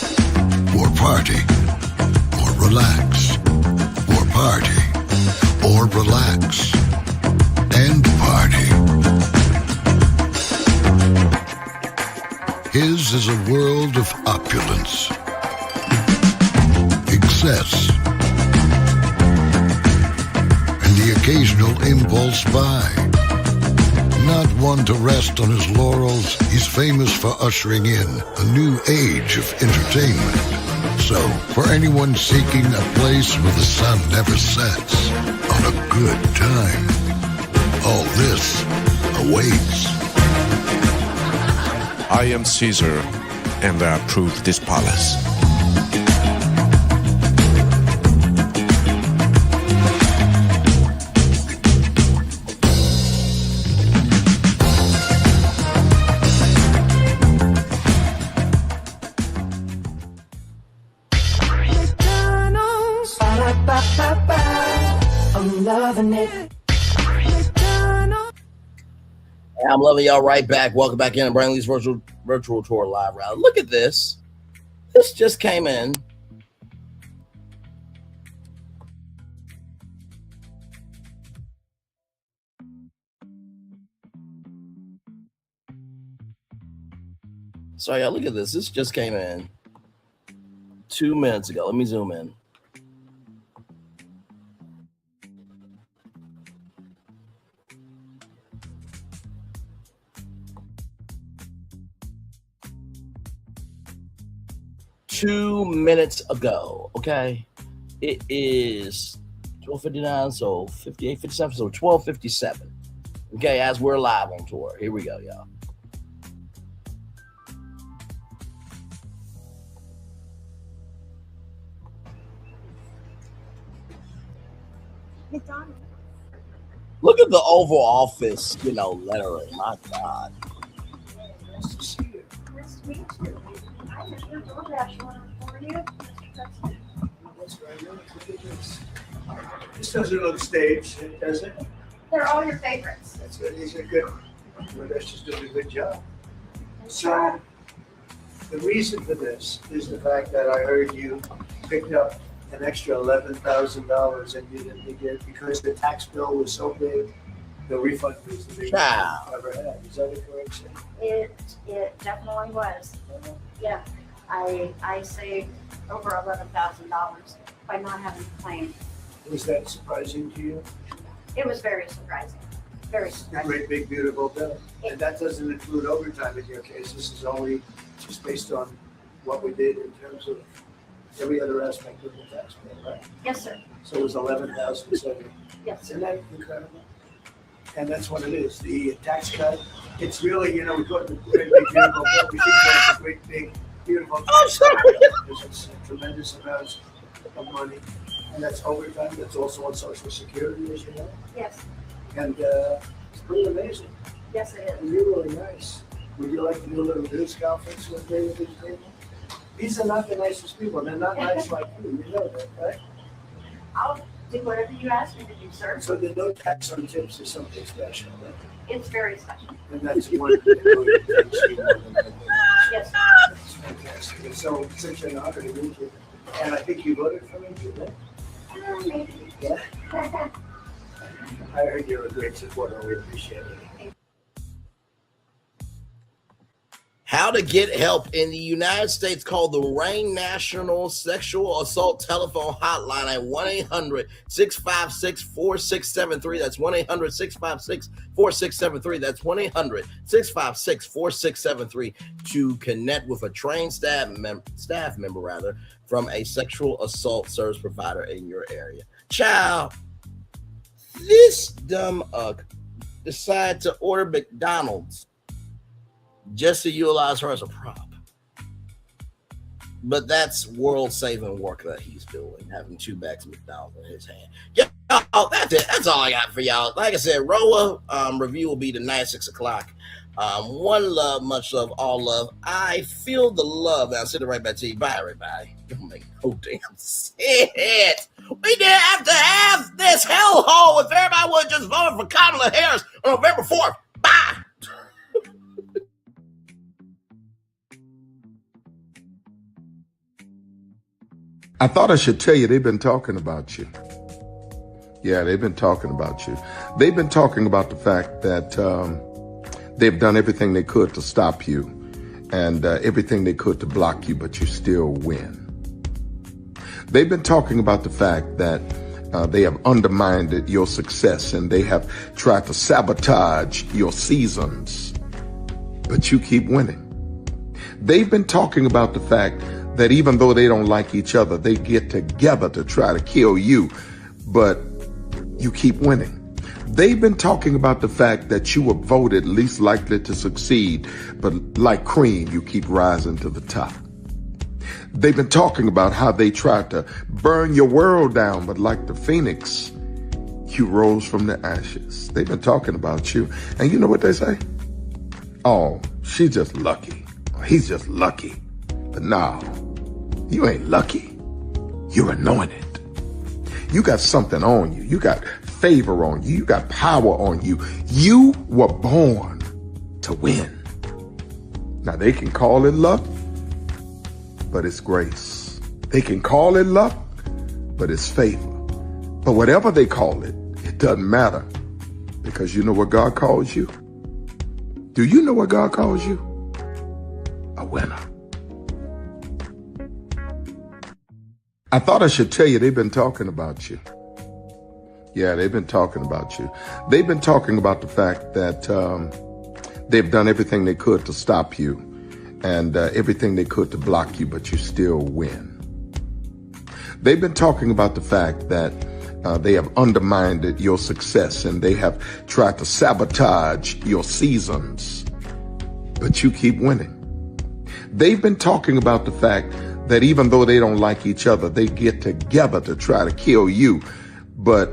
or party, or relax, or party, or relax, and party. His is a world of opulence, excess, and the occasional impulse buy. Not one to rest on his laurels, he's famous for ushering in a new age of entertainment. So, for anyone seeking a place where the sun never sets on a good time, all this awaits. I am Caesar, and I approve this palace. I'm loving it. I'm loving y'all right back. Welcome back in to Brantley's virtual tour live round. Look at this. This just came in. Sorry, y'all, look at this. This just came in 2 minutes ago. Let me zoom in. Two minutes ago, okay? It is 12:59, so 58, 57, so 12:57. Okay, as we're live on tour. Here we go, y'all. Look at the Oval Office, lettering. My God. Nice to see you. Nice to meet you. I just your DoorDash order for you. That's right. Look at this. This doesn't look staged, does it? They're all your favorites. That's good. These are good. That's just doing a good job. So, the reason for this is the fact that I heard you picked up an extra $11,000 and you didn't get it because the tax bill was so big. The refund was the biggest you've ever had. Is that a correct statement? It definitely was. Yeah, I saved over $11,000 by not having to claim. Was that surprising to you? It was very surprising. Very A surprising. great big beautiful bill. And that doesn't include overtime in your case. This is only just based on what we did in terms of every other aspect of the tax bill, right? Yes, sir. So it was 11,007. Yes. Isn't that incredible? And that's what it is. The tax cut. It's really, we call it the great big beautiful bill. We think it's a great big beautiful tax cut. There's a tremendous amounts of money. And that's overtime. That's also on Social Security, as you know. Yes. And it's pretty amazing. Yes, it is. And you're really nice. Would you like to do a little news conference with me with these people? These are not the nicest people. They're not nice like you. You know that, right? I'll do whatever you ask me to do, sir. So the no tax on tips is something special, right? It's very special. And that's one thing that takes you more than anything. Yes. It's fantastic. It's so such an honor to meet you. And I think you voted for me, didn't you? Maybe. Yeah. I heard you're a great supporter. We appreciate it. How to get help in the United States. Call the RHOP National Sexual Assault Telephone Hotline at 1-800-656-4673. That's 1-800-656-4673. That's 1-800-656-4673 to connect with a trained staff member from a sexual assault service provider in your area. Child, this dumb decided to order McDonald's just to utilize her as a prop. But that's world-saving work that he's doing, having 2 bags of McDonald's in his hand. Yeah, that's it. That's all I got for y'all. Like I said, RHOP review will be tonight at 6 o'clock. One love, much love, all love. I feel the love. I'll send it right back to you. Bye, everybody. Don't make no damn sense. We didn't have to have this hellhole if everybody would just voted for Kamala Harris on November 4th. Bye. I thought I should tell you they've been talking about you. Yeah, they've been talking about you. They've been talking about the fact that they've done everything they could to stop you and everything they could to block you, but you still win. They've been talking about the fact that they have undermined your success and they have tried to sabotage your seasons, but you keep winning. They've been talking about the fact that even though they don't like each other, they get together to try to kill you, but you keep winning. They've been talking about the fact that you were voted least likely to succeed, but like cream, you keep rising to the top. They've been talking about how they tried to burn your world down, but like the phoenix, you rose from the ashes. They've been talking about you. And you know what they say? Oh, she's just lucky. He's just lucky. But no, you ain't lucky. You're anointed. You got something on you. You got favor on you. You got power on you. You were born to win. Now they can call it luck, but it's grace. They can call it luck, but it's favor. But whatever they call it, it doesn't matter, because you know what God calls you? Do you know what God calls you? A winner. I thought I should tell you they've been talking about you. Yeah, they've been talking about you. They've been talking about the fact that they've done everything they could to stop you and everything they could to block you, but you still win. They've been talking about the fact that they have undermined your success and they have tried to sabotage your seasons, but you keep winning. They've been talking about the fact that even though they don't like each other, they get together to try to kill you, but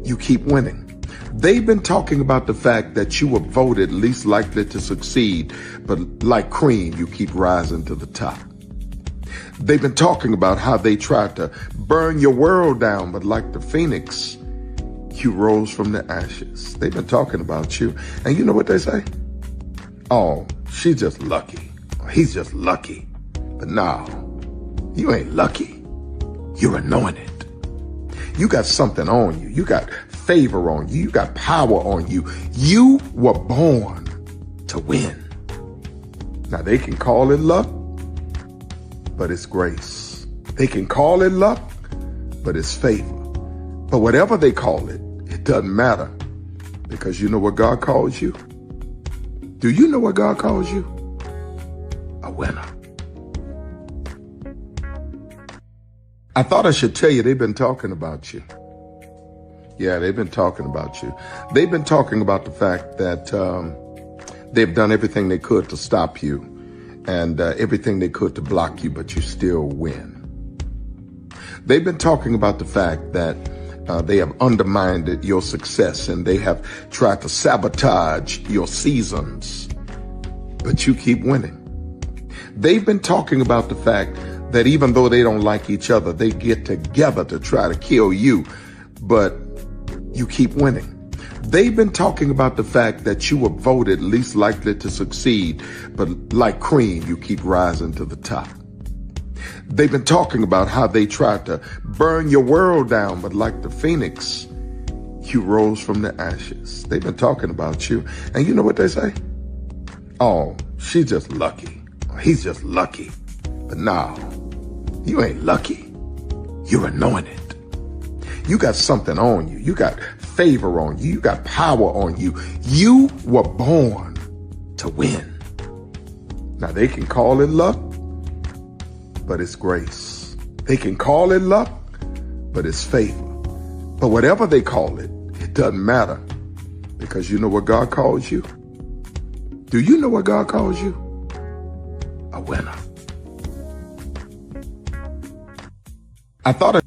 you keep winning. They've been talking about the fact that you were voted least likely to succeed, but like cream, you keep rising to the top. They've been talking about how they tried to burn your world down, but like the phoenix, you rose from the ashes. They've been talking about you. And you know what they say? Oh, she's just lucky. He's just lucky. But no, you ain't lucky. You're anointed. You got something on you. You got favor on you. You got power on you. You were born to win. Now they can call it luck, but it's grace. They can call it luck, but it's favor. But whatever they call it, it doesn't matter, because you know what God calls you? Do you know what God calls you? A winner. I thought I should tell you they've been talking about you. Yeah, they've been talking about you. They've been talking about the fact that they've done everything they could to stop you and everything they could to block you, but you still win. They've been talking about the fact that they have undermined your success and they have tried to sabotage your seasons, but you keep winning. They've been talking about the fact that even though they don't like each other, they get together to try to kill you, but you keep winning. They've been talking about the fact that you were voted least likely to succeed, but like cream, you keep rising to the top. They've been talking about how they tried to burn your world down, but like the phoenix, you rose from the ashes. They've been talking about you. And you know what they say? Oh, she's just lucky. He's just lucky. But no, you ain't lucky. You're anointed. You got something on you. You got favor on you. You got power on you. You were born to win. Now they can call it luck, but it's grace. They can call it luck, but it's favor. But whatever they call it, it doesn't matter, because you know what God calls you? Do you know what God calls you? A winner. I thought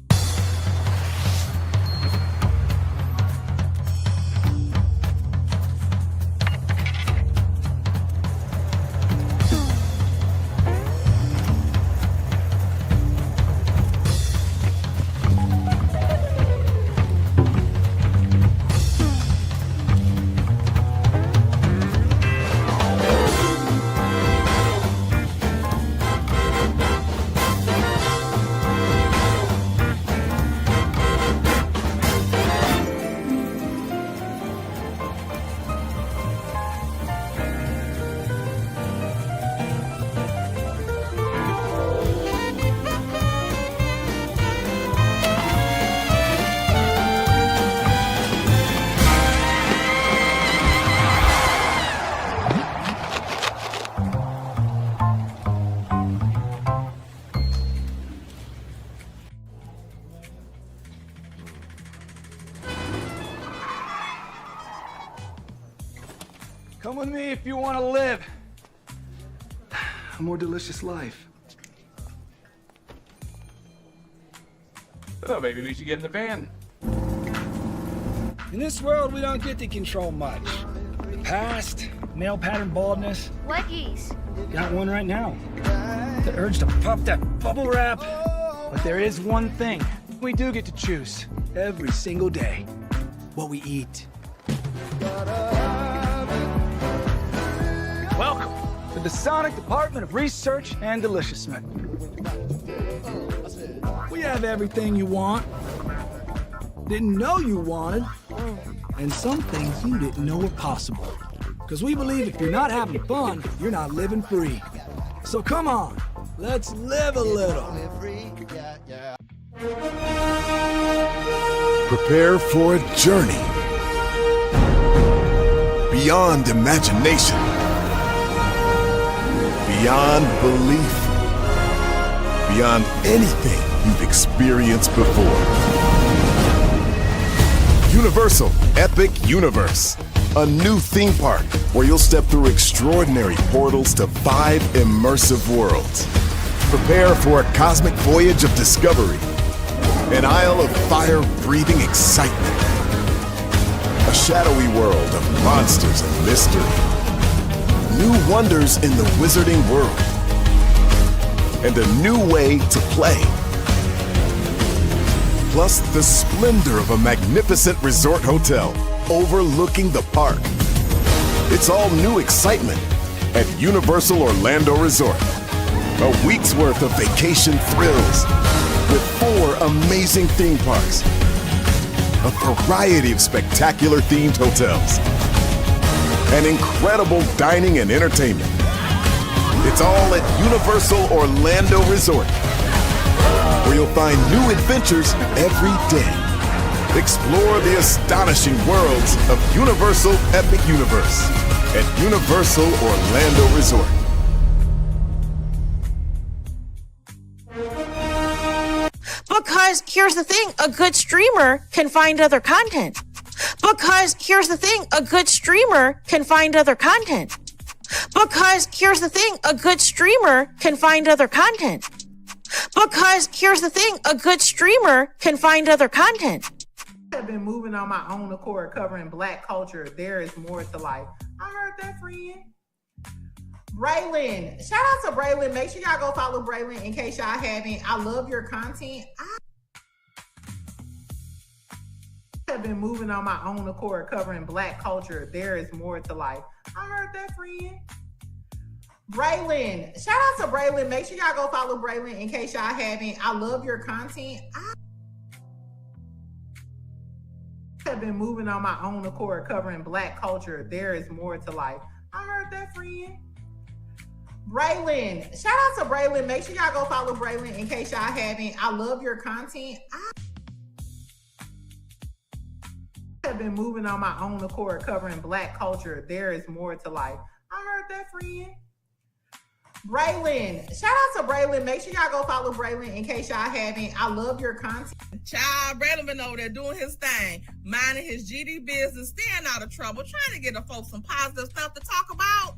Come with me if you want to live a more delicious life. Oh, maybe we should get in the van. In this world, we don't get to control much. The past, male pattern baldness. Leggies. Got one right now. The urge to puff that bubble wrap. But there is one thing we do get to choose every single day. What we eat. Welcome to the Sonic Department of Research and Deliciousment. We have everything you want, didn't know you wanted, and some things you didn't know were possible. Because we believe if you're not having fun, you're not living free. So come on, let's live a little. Prepare for a journey beyond imagination, beyond belief, beyond anything you've experienced before. Universal Epic Universe, a new theme park where you'll step through extraordinary portals to 5 immersive worlds. Prepare for a cosmic voyage of discovery, an isle of fire-breathing excitement, a shadowy world of monsters and mystery, new wonders in the wizarding world, and a new way to play. Plus the splendor of a magnificent resort hotel overlooking the park. It's all new excitement at Universal Orlando Resort. A week's worth of vacation thrills with 4 amazing theme parks, a variety of spectacular themed hotels, and incredible dining and entertainment. It's all at Universal Orlando Resort, where you'll find new adventures every day. Explore the astonishing worlds of Universal Epic Universe at Universal Orlando Resort. Because here's the thing, a good streamer can find other content. Because here's the thing, a good streamer can find other content. Because here's the thing, a good streamer can find other content. Because here's the thing, a good streamer can find other content. I have been moving on my own accord, covering Black culture. There is more to life. I heard that, friend. Braylon, shout out to Braylon. Make sure y'all go follow Braylon in case y'all haven't. I love your content. I have been moving on my own accord, covering Black culture. There is more to life. I heard that, friend. Braylon, shout out to Braylon. Make sure y'all go follow Braylon in case y'all haven't. I love your content. I have been moving on my own accord, covering Black culture. There is more to life. I heard that, friend. Braylon, shout out to Braylon. Make sure y'all go follow Braylon in case y'all haven't. I love your content. I have been moving on my own accord, covering Black culture. There is more to life. I heard that, friend. Braylon, shout out to Braylon. Make sure y'all go follow Braylon in case y'all haven't. I love your content. Child, Braylon been over there doing his thing, minding his GD business, staying out of trouble, trying to get the folks some positive stuff to talk about.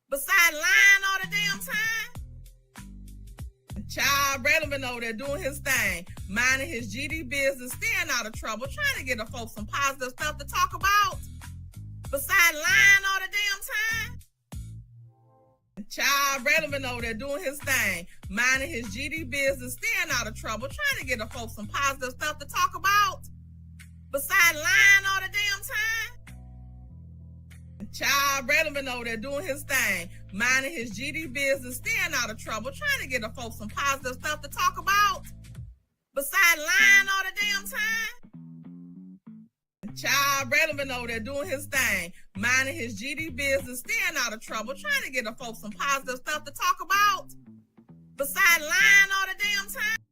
Besides lying all the damn time. Child, Braylon been over there doing his thing, minding his GD business, staying out of trouble, trying to get the folks some positive stuff to talk about. Besides lying all the damn time. Child, Braylon been over there doing his thing, minding his GD business, staying out of trouble, trying to get the folks some positive stuff to talk about. Besides lying all the damn time. Child, Braylon been over there doing his thing, minding his GD business, staying out of trouble, trying to get the folks some positive stuff to talk about. Besides lying all the damn time. Child, Braylon been over there doing his thing, minding his GD business, staying out of trouble, trying to get the folks some positive stuff to talk about. Besides lying all the damn time.